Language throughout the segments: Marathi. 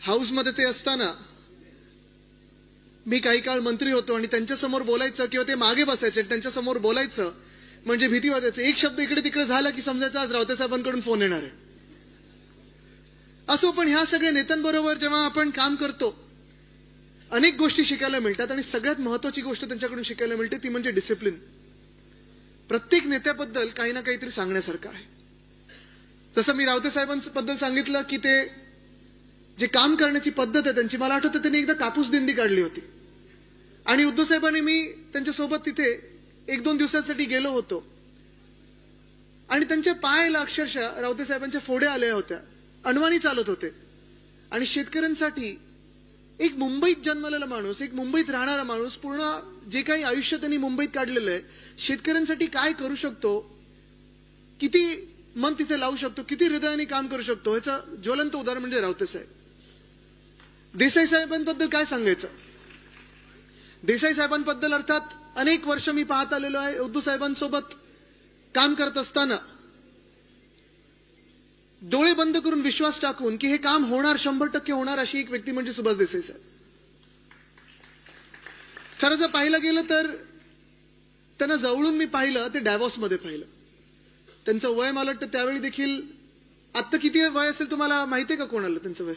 हाऊसमध्ये ते असताना मी काही काळ मंत्री होतो आणि त्यांच्यासमोर बोलायचं किंवा ते मागे बसायचे त्यांच्यासमोर बोलायचं म्हणजे भीती वाटायचं. एक शब्द इकडे तिकडे झाला की समजायचं आज रावते साहेबांकडून फोन येणार आहे. असो, पण ह्या सगळ्या नेत्यांबरोबर जेव्हा आपण काम करतो अनेक गोष्टी शिकायला मिळतात आणि सगळ्यात महत्वाची गोष्ट त्यांच्याकडून शिकायला मिळते ती म्हणजे डिसिप्लिन. प्रत्येक नेत्याबद्दल काही ना काहीतरी सांगण्यासारखं आहे. जसं मी रावते साहेबांबद्दल सांगितलं की ते जे काम करण्याची पद्धत आहे त्यांची, मला आठवतं त्यांनी एकदा कापूस दिंडी काढली होती आणि उद्धव साहेबांनी मी त्यांच्यासोबत तिथे 1-2 दिवसांसाठी गेलो होतो आणि त्यांच्या पायाला अक्षरशः रावते साहेबांच्या फोड्या आल्या होत्या. अनवाणी चालत होते आणि शेतकऱ्यांसाठी एक मुंबईत जन्मलेला माणूस, एक मुंबईत राहणारा माणूस, पूर्ण जे काही आयुष्य त्यांनी मुंबईत काढलेलं आहे, शेतकऱ्यांसाठी काय करू शकतो, किती मन तिथे लावू शकतो, किती हृदयाने काम करू शकतो, ह्याचं ज्वलंत उदाहरण म्हणजे रावते साहेब. देसाई साहेबांबद्दल काय सांगायचं. देसाई साहेबांबद्दल अर्थात अनेक वर्ष मी पाहत आलेलो आहे. उद्धव साहेबांसोबत काम करत असताना डोळे बंद करून विश्वास टाकून की हे काम होणार, 100% होणार, अशी एक व्यक्ती म्हणजे सुभाष देसाई साहेब. खरं जर पाहिलं गेलं तर त्यांना जवळून मी पाहिलं ते डॅव्हॉसमध्ये पाहिलं. त्यांचं वय मला वाटतं त्यावेळी देखील, आता किती वय असेल तुम्हाला माहितीये का कोणाला त्यांचं वय?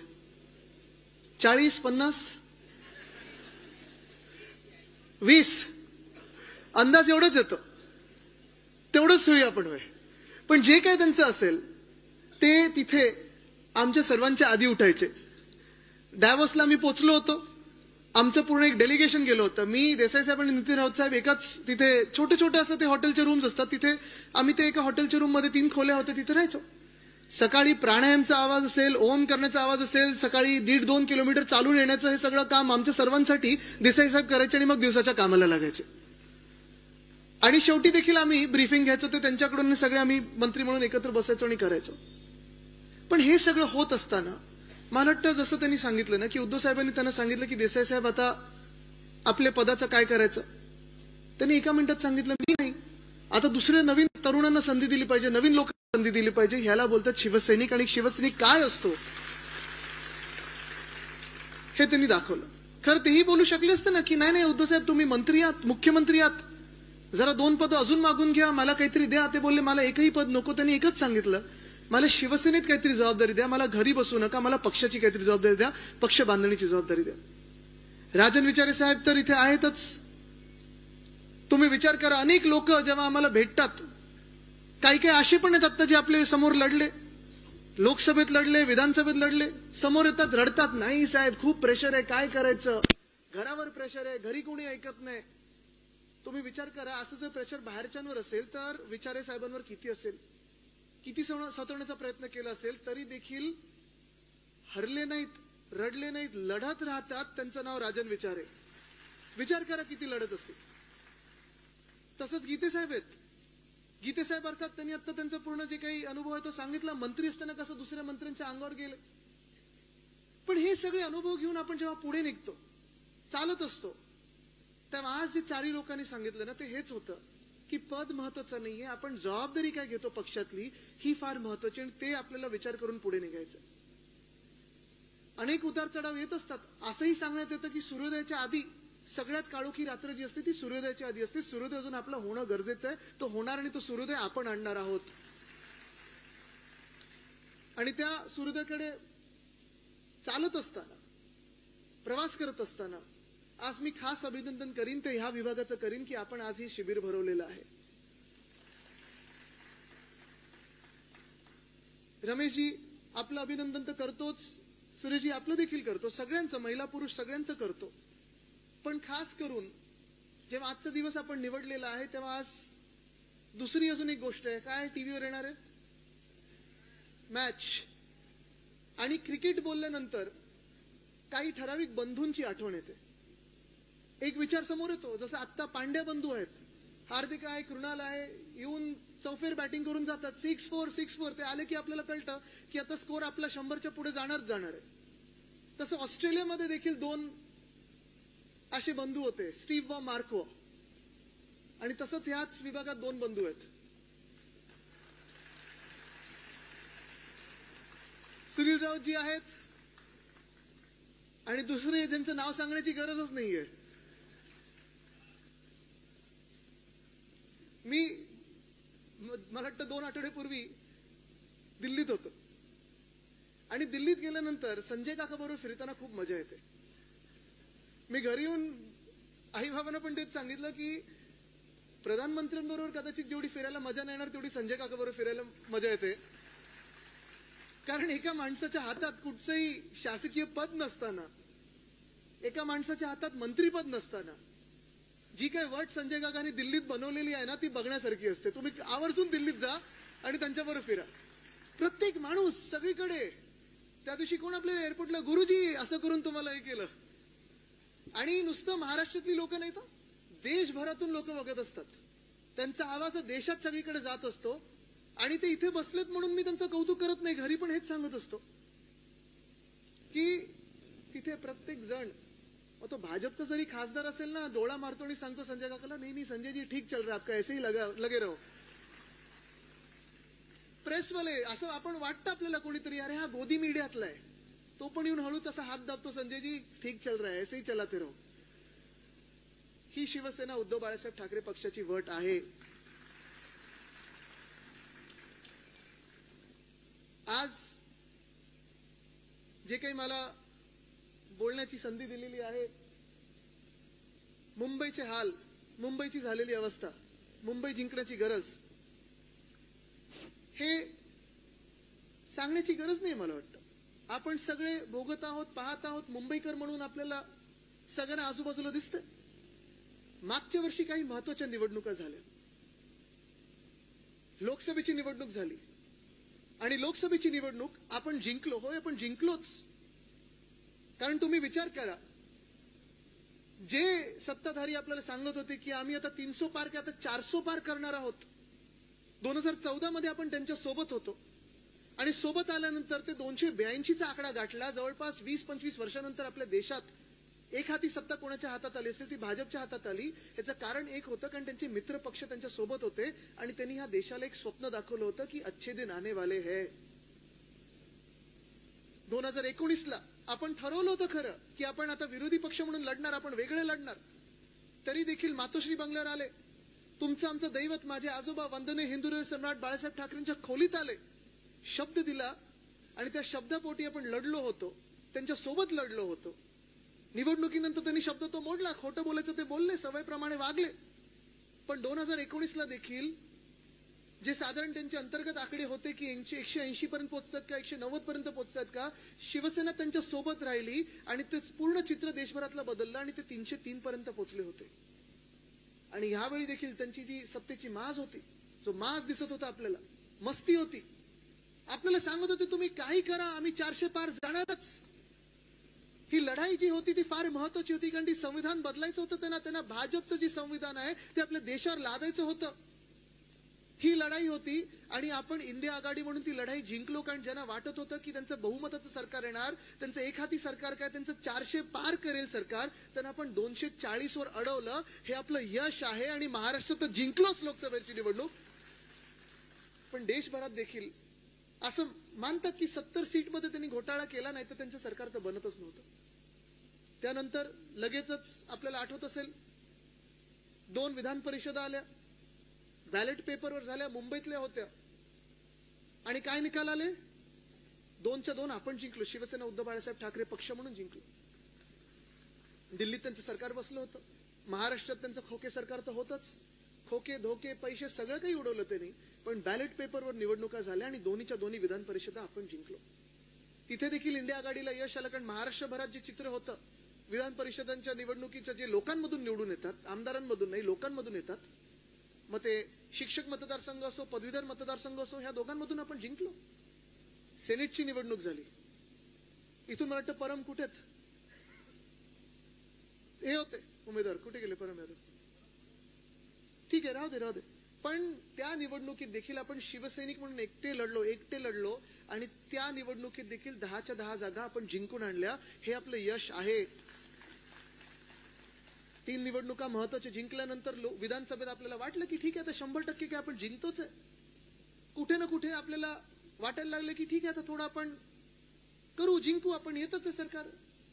40-50 20 अंदाज एवढंच येतं. तेवढंच होईल आपण वय. पण जे काय त्यांचं असेल ते तिथे आमच्या सर्वांच्या आधी उठायचे. डॅव्हॉसला मी पोचलो होतो. आमचं पूर्ण एक डेलिगेशन गेलो होतं. मी, देसाई साहेब आणि नितीन राऊत साहेब एकाच तिथे छोटे छोटे असं ते हॉटेलचे रूम्स असतात तिथे आम्ही ते एका हॉटेलच्या रूम मध्ये 3 खोल्या होत्या तिथे राहायचो. सकाळी प्राणायामचा आवाज असेल, ओम करण्याचा आवाज असेल, सकाळी 1.5-2 किलोमीटर चालून येण्याचं हे सगळं काम आमच्या सर्वांसाठी देसाई साहेब करायचे आणि मग दिवसाच्या कामाला लागायचे. आणि शेवटी देखील आम्ही ब्रीफिंग घ्यायचो ते त्यांच्याकडून, सगळे आम्ही मंत्री म्हणून एकत्र बसायचो आणि करायचो. पण हे सगळं होत असताना मला वाटतं जसं त्यांनी सांगितलं ना की उद्धव साहेबांनी त्यांना सांगितलं की देसाई साहेब आता आपल्या पदाचं काय करायचं. त्यांनी एका मिनिटात सांगितलं मी नाही, आता दुसऱ्या नवीन तरुणांना संधी दिली पाहिजे, नवीन लोकांना संधी दिली पाहिजे. ह्याला बोलतात शिवसैनिक. आणि शिवसैनिक काय असतो हे त्यांनी दाखवलं. खरं तेही बोलू शकले असते ना की नाही नाही उद्धव साहेब तुम्ही मंत्री आहात, मुख्यमंत्री आहात, जरा 2 पदं अजून मागून घ्या, मला काहीतरी द्या. ते बोलले मला एकही पद नको. त्यांनी एकच सांगितलं मला शिवसेनेत काहीतरी जबाबदारी द्या, मला घरी बसू नका, मला पक्षाची काहीतरी जबाबदारी द्या, पक्ष बांधणीची जबाबदारी द्या. राजन विचारे साहेब तर इथे आहेतच. तुम्ही विचार करा अनेक लोक जेव्हा आम्हाला भेटतात, काही काही असे पण आहेत आता जे आपले समोर लढले, लोकसभेत लढले, विधानसभेत लढले, समोर येतात रडतात, नाही साहेब खूप प्रेशर आहे, काय करायचं, घरावर प्रेशर आहे, घरी कोणी ऐकत नाही. तुम्ही विचार करा असं जर प्रेशर बाहेरच्यांवर असेल तर विचारे साहेबांवर किती असेल. किती सतवण्याचा प्रयत्न केला असेल तरी देखील हरले नाहीत, रडले नाहीत, लढत राहतात. त्यांचं नाव राजन विचारे. विचार करा किती लढत असतील. तसंच गीते साहेब आहेत. गीते साहेब अर्थात त्यांनी आता त्यांचा पूर्ण जे काही अनुभव आहे तो सांगितला. मंत्री असताना कसं दुसऱ्या मंत्र्यांच्या अंगावर गेले. पण हे सगळे अनुभव घेऊन आपण जेव्हा पुढे निघतो, चालत असतो, तेव्हा आज जे 4 लोकांनी सांगितलं ना ते हेच होतं की पद महत्वाचं नाहीये, आपण जबाबदारी काय घेतो पक्षातली ही फार महत्वाची आणि ते आपल्याला विचार करून पुढे निघायचं. अनेक उतार चढाव येत असतात. असंही सांगण्यात येतं की सूर्योदयाच्या आधी सगळ्यात काळोखी रात्र जी असते ती सूर्योदयाच्या आधी असते. सूर्योदय अजून आपला होणं गरजेचं आहे, तो होणार आणि तो सूर्योदय आपण आणणार आहोत. आणि त्या सूर्योदयाकडे चालत असताना, प्रवास करत असताना आज मी खास अभिनंदन करीन ते ह्या विभागाचं करीन की आपण आज हे शिबिर भरवलेलं आहे. रमेशजी आपलं अभिनंदन तर करतोच, सुरेशजी आपलं देखील करतो, सगळ्यांचं, महिला पुरुष सगळ्यांचं करतो. पण खास करून जेव्हा आजचा दिवस आपण निवडलेला आहे तेव्हा आज दुसरी अजून एक गोष्ट आहे. काय टीव्हीवर येणार आहे? मॅच. आणि क्रिकेट बोलल्यानंतर काही ठराविक बंधूंची आठवण येते. एक विचार समोर येतो, जसं आत्ता पांड्या बंधू आहेत, हार्दिक आहे, कृणाल आहे, येऊन चौफेर बॅटिंग करून जातात, 6-4 ते आले की आपल्याला कळतं की आता स्कोर आपला 100च्या पुढे जाणार आहे. तसं ऑस्ट्रेलियामध्ये देखील 2 असे बंधू होते, स्टीव्ह व मार्को. आणि तसंच याच विभागात 2 बंधू आहेत. सुनील राऊत जी आहेत, आणि दुसरे ज्यांचं नाव सांगण्याची गरजच नाहीये. मला वाटतं 2 आठवड्यापूर्वी दिल्लीत होतो आणि दिल्लीत गेल्यानंतर संजय काकाबरोबर फिरताना खूप मजा येते. मी घरी येऊन आई बाबांना पण तेच सांगितलं की प्रधानमंत्र्यांबरोबर कदाचित जेवढी फिरायला मजा नाही येणार तेवढी संजय काकाबरोबर फिरायला मजा येते. कारण एका माणसाच्या हातात कुठचंही शासकीय पद नसताना, एका माणसाच्या हातात मंत्रीपद नसताना जी काही वट संजय काकांनी दिल्लीत बनवलेली आहे ना ती बघण्यासारखी असते. तुम्ही आवर्जून दिल्लीत जा आणि त्यांच्याबरोबर फिरा. प्रत्येक माणूस सगळीकडे. त्या दिवशी कोण आपल्या एअरपोर्टला गुरुजी असं करून तुम्हाला हे केलं. आणि नुसतं महाराष्ट्रातली लोक नाही तर देशभरातून लोक बघत असतात. त्यांचा आवाज देशात सगळीकडे जात असतो आणि ते इथे बसलेत म्हणून मी त्यांचं कौतुक करत नाही. घरी पण हेच सांगत असतो की तिथे प्रत्येक जण, तो भाजपचा जरी खासदार असेल ना, डोळा मारतो आणि सांगतो संजय काकाला, नाही नहीं संजय जी ठीक चल रहा है आपका, ऐसे ही लगे रहो. प्रेसवाले असं आपण वाटतं आपल्याला कोणीतरी, अरे हा गोदी मीडियातला आहे, तो पण येऊन हळूच असा हात दाबतो, संजय जी ठीक चल रहा है, ऐसे ही चलाते रहो. ही शिवसेना उद्धव बाळासाहेब ठाकरे पक्षाची वट आहे. आज जे काही मला बोलण्याची संधी दिलेली आहे, मुंबईचे हाल, मुंबईची झालेली अवस्था, मुंबई जिंकण्याची गरज, हे सांगण्याची गरज नाही. मला वाटतं आपण सगळे भोगत आहोत, पाहत आहोत. मुंबईकर म्हणून आपल्याला सगळ्यांना आजूबाजूला दिसतंय. मागच्या वर्षी काही महत्वाच्या निवडणुका झाल्या. लोकसभेची निवडणूक झाली आणि लोकसभेची निवडणूक आपण जिंकलो. होय, आपण जिंकलोच. कारण तुम्ही विचार करा, जे सत्ताधारी आपल्याला सांगत होते की आम्ही आता 300 पार की आता 400 पार करणार आहोत, 2014 मध्ये आपण त्यांच्या सोबत होतो आणि सोबत आल्यानंतर ते 282चा आकडा गाठला. जवळपास 20-25 वर्षानंतर आपल्या देशात एक हाती सत्ता कोणाच्या हातात आली असेल ती भाजपच्या हातात आली. याचं कारण एक होतं, कारण त्यांचे मित्र पक्ष त्यांच्या सोबत होते आणि त्यांनी ह्या देशाला एक स्वप्न दाखवलं होतं की अच्छे दिन आने वाले है. 2019ला आपण ठरवलं होतं खरं की आपण आता विरोधी पक्ष म्हणून लढणार, आपण वेगळे लढणार. तरी देखील मातोश्री बंगल्यावर आले. तुमचं आमचं दैवत माझे आजोबा वंदनीय हिंदुहृदय सम्राट बाळासाहेब ठाकरेंच्या खोलीत आले, शब्द दिला आणि त्या शब्दापोटी आपण लढलो होतो, त्यांच्या सोबत लढलो होतो. निवडणुकीनंतर त्यांनी शब्द तो मोडला, खोटं बोलायचं ते बोलले, सवयीप्रमाणे वागले. पण 2019ला देखील जे साधारण त्यांचे अंतर्गत आकडे होते की 180 पर्यंत पोहोचतात का, 190 पर्यंत पोहोचतात का, शिवसेना त्यांच्या सोबत राहिली आणि ते पूर्ण चित्र देशभरातलं बदललं आणि ते 303 पर्यंत पोहोचले होते. आणि यावेळी देखील त्यांची जी सत्तेची माज होती, जो माज दिसत होता आपल्याला, मस्ती होती, आपल्याला सांगत होते तुम्ही काही करा, आम्ही 400 पार जाणारच. ही लढाई जी होती ती फार महत्वाची होती, कारण ती संविधान बदलायचं होतं. त्यांना भाजपचं जे संविधान आहे ते आपल्या देशावर लादायचं होतं. ही लढाई होती आणि आपण इंडिया आघाडी म्हणून ती लढाई जिंकलो. कारण ज्यांना वाटत होतं की त्यांचं बहुमताचं सरकार येणार, त्यांचं एकहाती सरकार काय, त्यांचं 400 पार करेल सरकार, त्यांना आपण 240 वर अडवलं. हे आपलं यश आहे आणि महाराष्ट्रात जिंकलोच लोकसभेची निवडणूक. पण देशभरात देखील असं मानतात की 70 सीटमध्ये त्यांनी घोटाळा केला, नाही तर त्यांचं सरकार तर बनतच नव्हतं. त्यानंतर लगेचच आपल्याला आठवत असेल 2 विधान परिषदा आल्या, बॅलेट पेपरवर झाल्या, मुंबईतल्या होत्या आणि काय निकाल आले, 2च्या 2 आपण जिंकलो. शिवसेना उद्धव बाळासाहेब ठाकरे पक्ष म्हणून जिंकलो. दिल्लीत त्यांचं सरकार बसलं होतं, महाराष्ट्रात त्यांचं खोके सरकार तर होतच. खोके धोके पैसे सगळं काही उडवलं त्यांनी. पण बॅलेट पेपरवर निवडणुका झाल्या आणि 2च्या 2 विधान परिषदा आपण जिंकलो. तिथे देखील इंडिया आघाडीला यश आलं, कारण महाराष्ट्रभरात जे चित्र होतं विधान परिषदांच्या निवडणुकीचं, जे लोकांमधून निवडून येतात, आमदारांमधून नाही लोकांमधून येतात, मग ते शिक्षक मतदारसंघ असो, पदवीधर मतदारसंघ असो, ह्या दोघांमधून आपण जिंकलो. सेनेटची निवडणूक झाली. इथून मला वाटतं परम कुठेत हे होते उमेदवार, कुठे गेले परम यादव? ठीक आहे, राहू दे. पण त्या निवडणुकीत देखील आपण शिवसैनिक म्हणून एकटे लढलो आणि त्या निवडणुकीत देखील 10च्या 10 जागा आपण जिंकून आणल्या. हे आपलं यश आहे. 3 निवडणुका महत्वाच्या जिंकल्यानंतर विधानसभेत आपल्याला वाटलं की ठीक आहे, आता 100% काय आपण जिंकतोच आहे. कुठे ना कुठे आपल्याला वाटायला लागलं की ठीक आहे, आता थोडं आपण करू, जिंकू, आपण येतच आहे सरकार.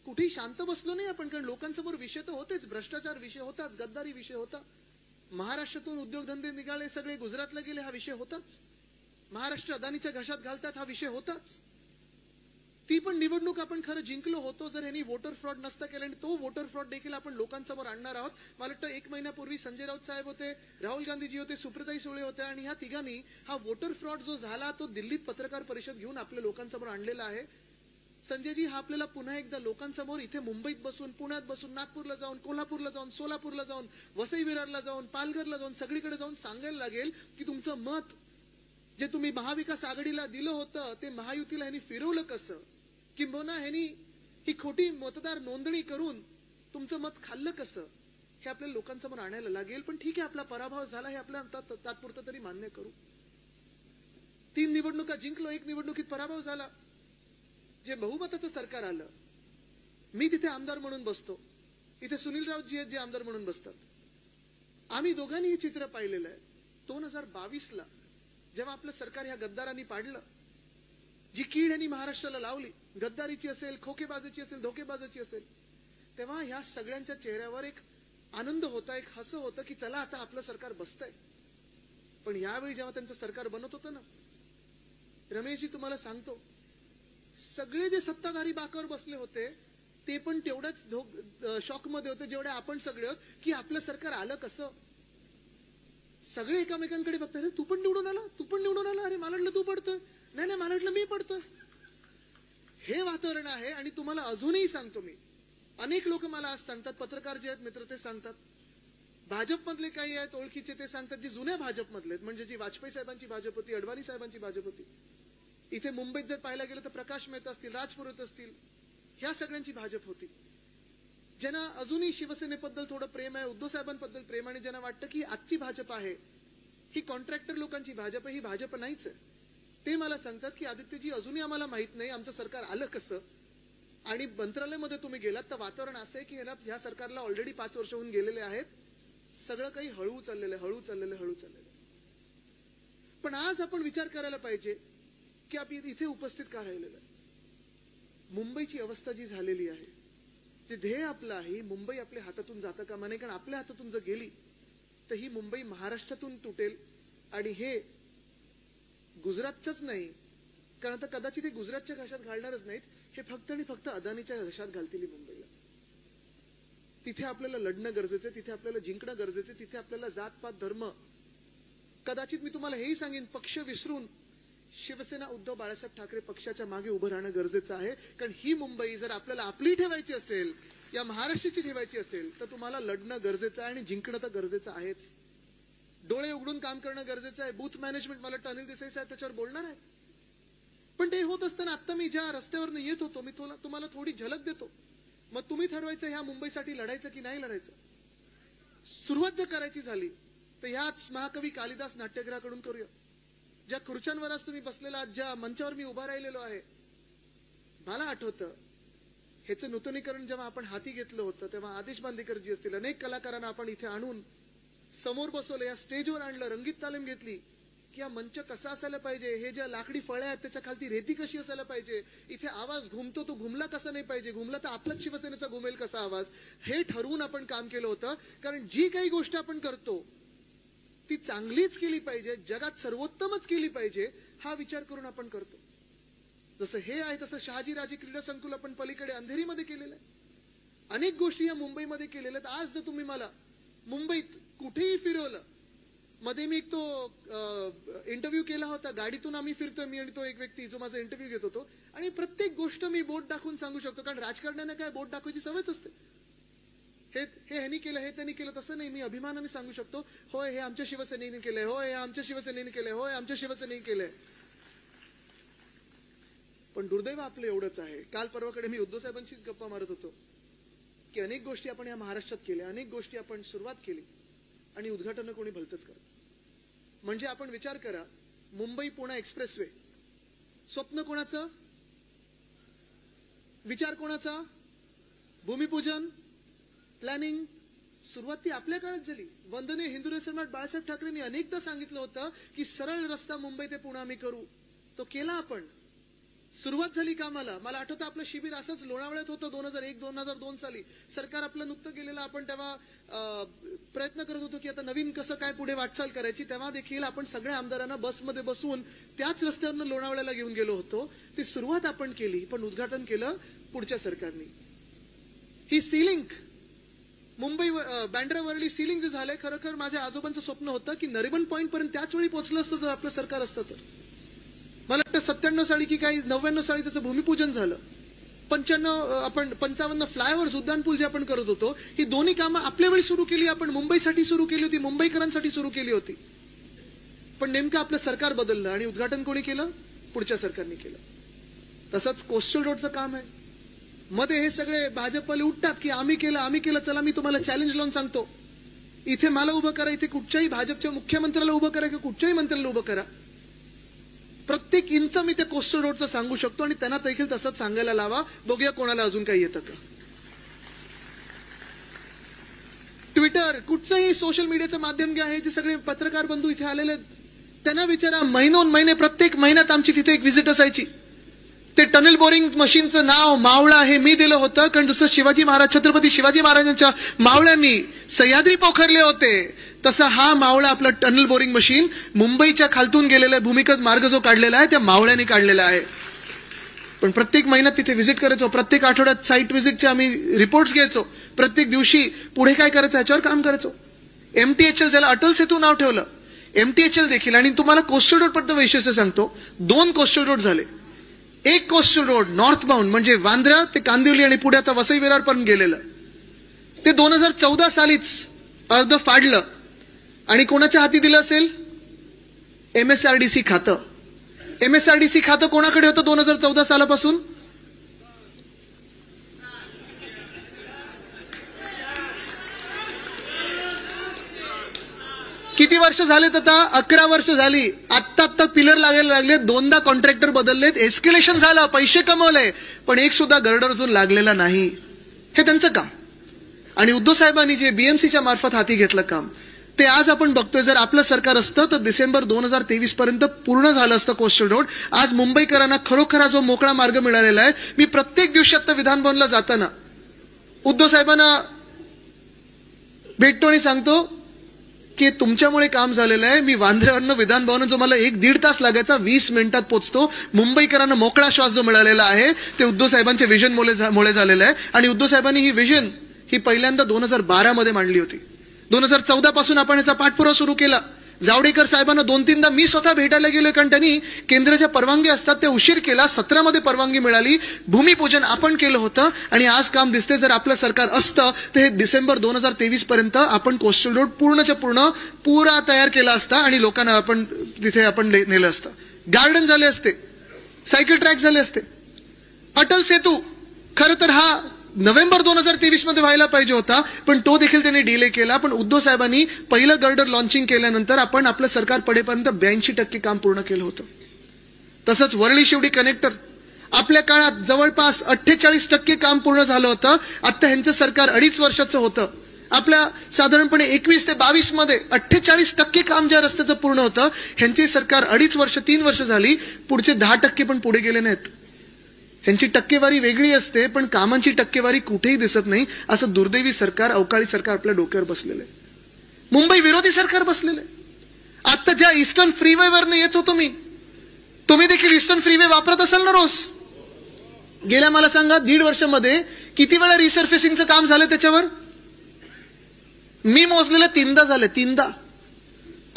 कुठेही शांत बसलो नाही आपण, कारण लोकांसमोर विषय तर होतेच, भ्रष्टाचार विषय होताच, गद्दारी विषय होता, महाराष्ट्रातून उद्योगधंदे निघाले सगळे गुजरातला गेले हा विषय होताच, महाराष्ट्र अदानीच्या घशात घालतात हा विषय होताच. ती पण निवडणूक आपण खरं जिंकलो होतो जर यांनी वोटर फ्रॉड नसता केला, आणि तो वोटर फ्रॉड देखील आपण लोकांसमोर आणणार आहोत. मला वाटतं 1 महिन्यापूर्वी संजय राऊत साहेब होते, राहुल गांधीजी होते, सुप्रियाताई सुळे होत्या, आणि ह्या तिघांनी हा वोटर फ्रॉड जो झाला तो दिल्लीत पत्रकार परिषद घेऊन आपल्या लोकांसमोर आणलेला आहे. संजयजी, हा आपल्याला पुन्हा एकदा लोकांसमोर इथे मुंबईत बसून, पुण्यात बसून, नागपूरला जाऊन, कोल्हापूरला जाऊन, सोलापूरला जाऊन, वसई विरारला जाऊन, पालघरला जाऊन, सगळीकडे जाऊन सांगायला लागेल की तुमचं मत जे तुम्ही महाविकास आघाडीला दिलं होतं ते महायुतीला ह्यांनी फिरवलं कसं, किंबहुना ह्यांनी ही खोटी मतदार नोंदणी करून तुमचं मत खाल्लं कसं, हे आपल्याला लोकांसमोर आणायला लागेल. पण ठीक आहे, आपला पराभव झाला हे आपल्याला तात्पुरतं तरी मान्य करू. 3 निवडणुका जिंकलो, 1 निवडणुकीत पराभव झाला. जे बहुमताचं सरकार आलं, मी तिथे आमदार म्हणून बसतो, इथे सुनील राऊतजी आहेत जे आमदार म्हणून बसतात. आम्ही दोघांनी हे चित्र पाहिलेलं आहे. 2022ला जेव्हा आपलं सरकार ह्या गद्दारांनी पाडलं, जी कीड यांनी महाराष्ट्राला लावली, गद्दारीची असेल, खोकेबाजाची असेल, धोकेबाजाची असेल, तेव्हा ह्या सगळ्यांच्या चेहऱ्यावर एक आनंद होता, एक हसं होतं की चला आता आपलं सरकार बसतंय. पण यावेळी जेव्हा त्यांचं सरकार बनत होतं ना, रमेशजी तुम्हाला सांगतो, सगळे जे सत्ताधारी बाकावर बसले होते ते पण तेवढ्याच शॉकमध्ये होते जेवढे आपण सगळे आहोत की आपलं सरकार आलं कसं. सगळे एकामेकांकडे बघतात, तू पण निवडून आला, तू पण निवडून आला, अरे मला वाटलं तू पडतोय, नाही नाही मला वाटलं मी पडतोय. हे वातावरण आहे. आणि तुम्हाला अजूनही सांगतो मी, अनेक लोक मला आज सांगतात, पत्रकार जे आहेत मित्र ते सांगतात, भाजपमधले काही आहेत ओळखीचे ते सांगतात, जे जुन्या भाजपमधले आहेत, म्हणजे जी वाजपेयी साहेबांची भाजप होती, अडवाणी साहेबांची भाजप होती, इथे मुंबईत जर पाहायला गेलं तर प्रकाश मेहता असतील, राजपुरोहित असतील, ह्या सगळ्यांची भाजप होती. ज्यांना अजूनही शिवसेनेबद्दल थोडं प्रेम आहे, उद्धव साहेबांबद्दल प्रेम, आणि ज्यांना वाटतं की आजची भाजप आहे ही कॉन्ट्रॅक्टर लोकांची भाजप आहे, ही भाजप नाहीच आहे, ते मला सांगतात की आदित्यजी अजूनही आम्हाला माहित नाही आमचं सरकार आलं कसं. आणि मंत्रालयामध्ये तुम्ही गेलात तर वातावरण असं आहे की ह्या सरकारला ऑलरेडी 5 वर्ष होऊन गेलेले आहेत, सगळं काही हळू चाललेलं आहे, हळू चाललेलं हळू चाललेलं. पण आज आपण विचार करायला पाहिजे की आपण इथे उपस्थित का राहिलेलं आहे. मुंबईची अवस्था जी झालेली आहे, जे ध्येय आपलं आहे, मुंबई आपल्या हातातून जातं कामा नये, कारण आपल्या हातातून जर गेली तर ही मुंबई महाराष्ट्रातून तुटेल. आणि हे गुजरातचंच नाही, कारण आता कदाचित हे गुजरातच्या घशात घालणारच नाहीत, हे फक्त आणि फक्त अदानीच्या घशात घालतील मुंबईला. तिथे आपल्याला लढणं गरजेचं आहे, तिथे आपल्याला जिंकणं गरजेचं आहे, तिथे आपल्याला जातपात धर्म, कदाचित मी तुम्हाला हेही सांगेन, पक्ष विसरून शिवसेना उद्धव बाळासाहेब ठाकरे पक्षाच्या मागे उभं राहणं गरजेचं आहे. कारण ही मुंबई जर आपल्याला आपली ठेवायची असेल, या महाराष्ट्राची ठेवायची असेल, तर तुम्हाला लढणं गरजेचं आहे आणि जिंकणं तर गरजेचं आहेच. डोळे उघडून काम करणं गरजेचं आहे. बूथ मॅनेजमेंट, मला वाटतं अनिल देसाई साहेब त्याच्यावर बोलणार आहेत. पण ते होत असताना आता मी ज्या रस्त्यावरनं येत होतो, मी तुम्हाला थोडी झलक देतो, मग तुम्ही ठरवायचं ह्या मुंबईसाठी लढायचं की नाही लढायचं. सुरुवात जर करायची झाली तर ह्याच महाकवी कालिदास नाट्यगृहाकडून करूया. ज्या खुर्च्यांवर आज तुम्ही बसलेला आहात, ज्या मंचावर मी उभा राहिलेलो आहे, मला आठवतं ह्याचं नूतनीकरण जेव्हा आपण हाती घेतलं होतं तेव्हा आदेश बांदेकरजी असतील, अनेक कलाकारांना आपण इथे आणून समोर बसवलं, या स्टेजवर आणलं, रंगीत तालीम घेतली की हा मंच कसा असायला पाहिजे, हे ज्या लाकडी फळ्या आहेत त्याच्या खालती रेती कशी असायला पाहिजे, इथे आवाज घुमतो तो घुमला कसा नाही पाहिजे, घुमला तर आपलाच शिवसेनेचा घुमेल कसा आवाज, हे ठरवून आपण काम केलं होतं. कारण जी काही गोष्ट आपण करतो ती चांगलीच केली पाहिजे, जगात सर्वोत्तमच केली पाहिजे, हा विचार करून आपण करतो. जसं हे आहे तसं शहाजीराजे क्रीडा संकुल आपण पलीकडे अंधेरीमध्ये केलेलं आहे. अनेक गोष्टी या मुंबईमध्ये केलेल्या आहेत. आज जर तुम्ही मला मुंबईत कुठेही फिरवलं, मध्ये मी एक तो इंटरव्ह्यू केला होता, गाडीतून आम्ही फिरतोय, मी आणि तो एक व्यक्ती जो माझा इंटरव्ह्यू घेत होतो, आणि प्रत्येक गोष्ट मी बोट दाखवून सांगू शकतो, कारण राजकारण्याने काय बोट दाखवायची सवयच असते. हे ह्यांनी केलं, हे त्यांनी केलं, तसं नाही. मी अभिमानाने सांगू शकतो, होय हे आमच्या शिवसेनेने केलंय, होय हे आमच्या शिवसेनेने केलंय, होय आमच्या शिवसेनेने केलंय. पण दुर्दैव आपलं एवढंच आहे, काल परवाकडे मी उद्धव साहेबांशीच गप्पा मारत होतो की अनेक गोष्टी आपण या महाराष्ट्रात केल्या, अनेक गोष्टी आपण सुरुवात केली आणि उद्घाटन कोणी भलतंच करत. म्हणजे आपण विचार करा, मुंबई पुणे एक्सप्रेसवे स्वप्न कोणाचं, विचार कोणाचा, भूमिपूजन, प्लॅनिंग, सुरुवात ती आपल्या काळात झाली. वंदनीय हिंदू सम्राट बाळासाहेब ठाकरेंनी अनेकदा सांगितलं होतं की सरळ रस्ता मुंबई ते पुणे आम्ही करू, तो केला आपण. सुरुवात झाली कामाला. मला आठवतं आपलं शिबिर असंच लोणावळ्यात होतं 2001-2002 साली. सरकार आपलं नुकतं गेलेलं. आपण तेव्हा प्रयत्न करत होतो की आता नवीन कसं काय पुढे वाटचाल करायची. तेव्हा देखील आपण सगळ्या आमदारांना बसमध्ये बसवून त्याच रस्त्यावरून लोणावळ्याला घेऊन गेलो होतो. ती सुरुवात आपण केली, पण उद्घाटन केलं पुढच्या सरकारने. ही सीलिंग मुंबई बँड्रा वरळी सीलिंग जे झालंय, खरोखर माझ्या आजोबांचं स्वप्न होतं की नरिमन पॉईंट पर्यंत त्याच वेळी पोहोचलं असतं जर आपलं सरकार असतं तर. मला वाटतं 97 साली की काही 99 साली त्याचं भूमिपूजन झालं. 55 फ्लायओव्हर्स, उड्डाणपूल जे आपण करत होतो, ही दोन्ही कामं आपल्या वेळी सुरू केली. आपण मुंबईसाठी सुरू केली होती, मुंबईकरांसाठी सुरू केली होती. पण नेमकं आपलं सरकार बदललं आणि उद्घाटन कोणी केलं? पुढच्या सरकारने केलं. तसंच कोस्टल रोडचं काम आहे. मध्ये हे सगळे भाजपवाले उठतात की आम्ही केलं. चला मी तुम्हाला चॅलेंज लावून सांगतो, इथे मला उभं करा, इथे कुठच्याही भाजपच्या मुख्यमंत्र्याला उभं करा किंवा कुठच्याही मंत्र्याला उभं करा. प्रत्येक इंच मी त्या कोस्टल रोडचं सांगू शकतो आणि त्यांना देखील तसंच सांगायला लावा. बघूया कोणाला अजून काही येतं का. ट्विटर, कुठचंही सोशल मीडियाचं माध्यम घ्या, हे जे सगळे पत्रकार बंधू इथे आलेले त्यांना विचारा. महिनोन प्रत्येक महिन्यात आमची तिथे एक व्हिजिट असायची. ते टनेल बोरिंग मशीनचं नाव मावळा हे मी दिलं होतं, कारण जसं छत्रपती शिवाजी महाराजांच्या मावळ्यांनी सह्याद्री पोखरले होते, तसा हा मावळा आपला टनेल बोरिंग मशीन मुंबईच्या खालतून गेलेला भूमिगत मार्ग जो काढलेला आहे त्या मावळ्याने काढलेला आहे. पण प्रत्येक महिन्यात तिथे व्हिजिट करायचो. प्रत्येक आठवड्यात साईट व्हिजिटचे आम्ही रिपोर्ट्स घ्यायचो. प्रत्येक दिवशी पुढे काय करायचं याच्यावर काम करायचो. MTHL, ज्याला अटल सेतू नाव ठेवलं, MTHL देखील. आणि तुम्हाला कोस्टल रोड पर्यंत वैशिष्ट्य सांगतो. 2 कोस्टल रोड झाले. एक कोस्टल रोड नॉर्थ बाउंड म्हणजे वांद्रा ते कांदिवली आणि पुढे आता वसई विरार पर्यंत गेलेलं, ते 2014 सालीच अर्ध फाडलं आणि कोणाच्या हाती दिलं असेल? MSRDC खातं. MSRDC खातं कोणाकडे होतं 2014 सालापासून? किती वर्ष झालेत आता? 11 वर्ष झाली. आत्ता पिलर लागायला लागले, 2दा कॉन्ट्रॅक्टर बदललेत, एस्केलेशन झालं, पैसे कमवले, पण एक सुद्धा गर्डर अजून लागलेला नाही. हे त्यांचं काम. आणि उद्धव साहेबांनी जे BMCच्या मार्फत हाती घेतलं काम, ते आज आपण बघतोय. जर आपलं सरकार असतं तर डिसेंबर 2023 पर्यंत पूर्ण झालं असतं कोस्टल रोड. आज मुंबईकरांना खरोखर हा जो मोकळा मार्ग मिळालेला आहे. मी प्रत्येक दिवशी आता विधान भवनला जाताना उद्धव साहेबांना भेटतो आणि सांगतो की तुमच्यामुळे काम झालेलं आहे. मी वांद्र्यावरनं विधान भवन जो मला 1-1.5 तास लागायचा 20 मिनिटात पोहोचतो. मुंबईकरांना मोकळा श्वास जो मिळालेला आहे ते उद्धव साहेबांच्या विजन मुळे झालेलं आहे. आणि उद्धव साहेबांनी ही विजन ही पहिल्यांदा 2012 मध्ये मांडली होती. 2014 पासून आपण याचा पाठपुरावा सुरू केला. जावडेकर साहेबांना 2-3दा मी स्वतः भेटायला गेलोय, कारण त्यांनी केंद्राच्या परवानगी असतात ते उशीर केला. 17 मध्ये परवानगी मिळाली. भूमिपूजन आपण केलं होतं आणि आज काम दिसते. जर आपलं सरकार असतं तर हे डिसेंबर 2023 पर्यंत आपण कोस्टल रोड पूर्णच्या पूर्ण पुरा तयार केला असता आणि लोकांना आपण तिथे नेलं असतं. गार्डन झाले असते, सायकल ट्रॅक झाले असते. अटल सेतू खरं तर हा नोव्हेंबर 2023 मध्ये व्हायला पाहिजे होता, पण तो देखील त्यांनी डिले केला. पण उद्धव साहेबांनी पहिलं गर्डर लॉन्चिंग केल्यानंतर आपण आपलं सरकार पडेपर्यंत 82% काम पूर्ण केलं होतं. तसंच वरळी शिवडी कनेक्टर आपल्या काळात जवळपास 48% काम पूर्ण झालं होतं. आता ह्यांचं सरकार 2.5 वर्षाचं होतं. आपल्या साधारणपणे 21 ते 22 मध्ये 48% काम ज्या रस्त्याचं पूर्ण होतं, ह्यांचे सरकार 2.5 वर्ष 3 वर्ष झाली. पुढचे 10% पण पुढे गेले नाहीत. ह्यांची टक्केवारी वेगळी असते, पण कामांची टक्केवारी कुठेही दिसत नाही. असं दुर्दैवी सरकार, अवकाळी सरकार आपल्या डोक्यावर बसलेलं आहे. मुंबई विरोधी सरकार बसलेलं आहे. आता ज्या ईस्टर्न फ्रीवेवरनं येत होतो मी, तुम्ही देखील ईस्टर्न फ्रीवे वापरत असाल ना रोज? गेल्या मला सांगा 1.5 वर्षामध्ये किती वेळा रिसर्फेसिंगचं काम झालं त्याच्यावर? मी मोजलेलं 3दा झालं. 3दा.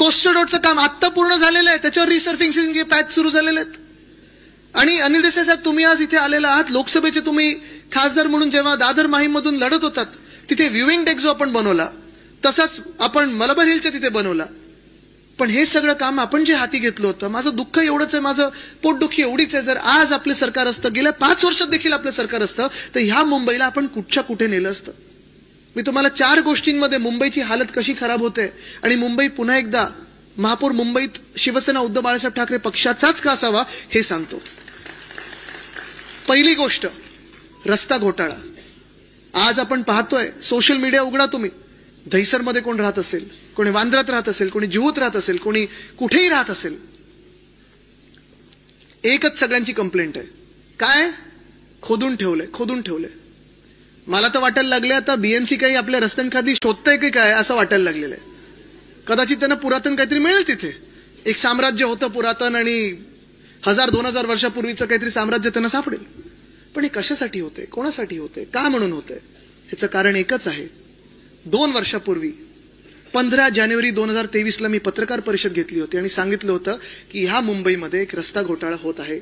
कोस्टल रोडचं काम आत्ता पूर्ण झालेलं आहे, त्याच्यावर रिसर्फेसिंग पॅच सुरू झालेले आहेत. आणि अनिल देसाई साहेब, तुम्ही आज इथे आलेला आहात. लोकसभेचे तुम्ही खासदार म्हणून जेव्हा दादर माहीममधून लढत होतात, तिथे व्ह्यूइंग डेक जो आपण बनवला, तसाच आपण मलबार हिलच्या तिथे बनवला. पण हे सगळं काम आपण जे हाती घेतलं होतं, माझं दुःख एवढंच आहे, माझं पोटदुखी एवढीच आहे. जर आज आपलं सरकार असतं, गेल्या 5 वर्षात देखील आपलं सरकार असतं, तर ह्या मुंबईला आपण कुठच्या कुठे नेलं असतं. मी तुम्हाला 4 गोष्टींमध्ये मुंबईची हालत कशी खराब होते आणि मुंबई पुन्हा एकदा महापौर मुंबईत शिवसेना उद्धव बाळासाहेब ठाकरे पक्षाचाच का असावा हे सांगतो. पहिली गोष्ट, रस्ता घोटाळा. आज आपण पाहतोय, सोशल मीडिया उघडा तुम्ही, दहिसरमध्ये कोण राहत असेल, कोणी वांद्र्यात राहत असेल, कोणी जिहूत राहत असेल, कोणी कुठेही राहत असेल, एकच सगळ्यांची कंप्लेंट आहे, काय खोदून ठेवलंय. मला तर वाटायला लागले आता बीएमसी काही आपल्या रस्त्यांखाली शोधतंय की काय असं वाटायला लागलेलं आहे. कदाचित त्यांना पुरातन काहीतरी मिळेल तिथे. एक साम्राज्य होतं पुरातन आणि 1000-2000 वर्षापूर्वीचं काहीतरी साम्राज्य त्यांना सापडेल. पण हे कशासाठी होते, कोणासाठी होते, का म्हणून होते, ह्याचं कारण एकच आहे. 2 वर्षापूर्वी 15 जानेवारी 2023ला मी पत्रकार परिषद घेतली होती आणि सांगितलं होतं की ह्या मुंबईमध्ये एक रस्ता घोटाळा होत आहे.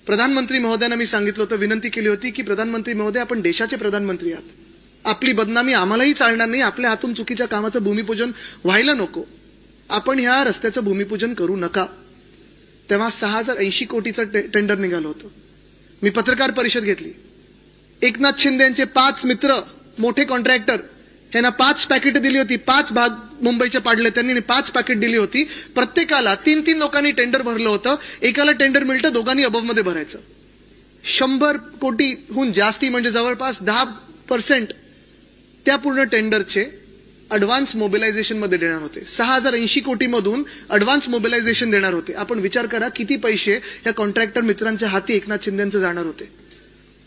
प्रधानमंत्री महोदयांना मी सांगितलं होतं, विनंती केली होती की प्रधानमंत्री महोदय आपण देशाचे प्रधानमंत्री आहात, आपली बदनामी आम्हालाही चालणार नाही, आपल्या हातून चुकीच्या कामाचं भूमिपूजन व्हायला नको, आपण ह्या रस्त्याचं भूमिपूजन करू नका. तेव्हा 6080 कोटीचं टेंडर निघालं होतं. मी पत्रकार परिषद घेतली. एकनाथ शिंदे यांचे 5 मित्र मोठे कॉन्ट्रॅक्टर यांना 5 पॅकेट दिली होती. 5 भाग मुंबईचे पाडले त्यांनी, 5 पॅकेट दिली होती. प्रत्येकाला 3-3 लोकांनी टेंडर भरलं होतं. एकाला टेंडर मिळतं, दोघांनी अबव मध्ये भरायचं. 100 कोटीहून जास्ती म्हणजे जवळपास 10% त्या पूर्ण टेंडरचे अडव्हान्स मोबिलायझेशन मध्ये देणार होते. 6080 कोटीमधून अडव्हान्स मोबिलायझेशन देणार होते. आपण विचार करा किती पैसे या कॉन्ट्रॅक्टर मित्रांच्या हाती एकनाथ शिंदेंचे जाणार होते.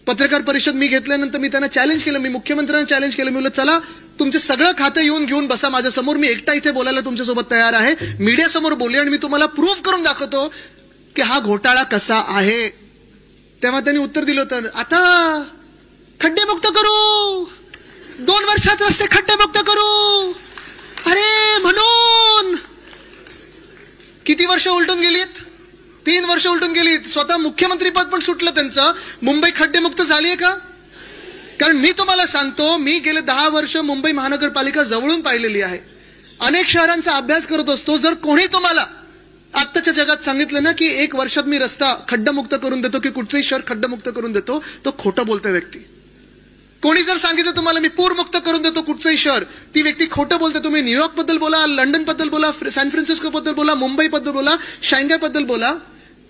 पत्रकार परिषद मी घेतल्यानंतर मी त्यांना चॅलेंज केलं, मी मुख्यमंत्र्यांना चॅलेंज केलं. मी म्हणलं चला तुमचे सगळं खातं येऊन घेऊन बसा माझ्यासमोर, मी एकटा इथे बोलायला तुमच्यासोबत तयार आहे, मीडियासमोर बोलूया आणि मी तुम्हाला प्रूव्ह करून दाखवतो की हा घोटाळा कसा आहे. तेव्हा त्यांनी उत्तर दिलं होतं, आता खड्डेमुक्त करू, 2 वर्षात रस्ते खड्डेमुक्त करू. अरे म्हणून किती वर्ष उलटून गेलीत, 3 वर्ष उलटून गेलीत. स्वतः मुख्यमंत्रीपद पण सुटलं त्यांचं. मुंबई खड्डेमुक्त झालीये का? कारण मी तुम्हाला सांगतो, मी गेले 10 वर्ष मुंबई महानगरपालिका जवळून पाहिलेली आहे. अनेक शहरांचा अभ्यास करत असतो. जर कोणी तुम्हाला आत्ताच्या जगात सांगितलं ना की 1 वर्षात मी रस्ता खड्डमुक्त करून देतो की कुठचंही शहर खड्डमुक्त करून देतो, तो खोटं बोलतोय व्यक्ती. कोणी जर सांगितलं तुम्हाला मी पूरमुक्त करून देतो कुठचंही शहर, ती व्यक्ती खोटं बोलते. तुम्ही न्यूयॉर्क बद्दल बोला, लंडन बद्दल बोला, सॅन फ्रान्सिस्को बद्दल बोला, मुंबई बद्दल बोला, शांघाय बद्दल बोला,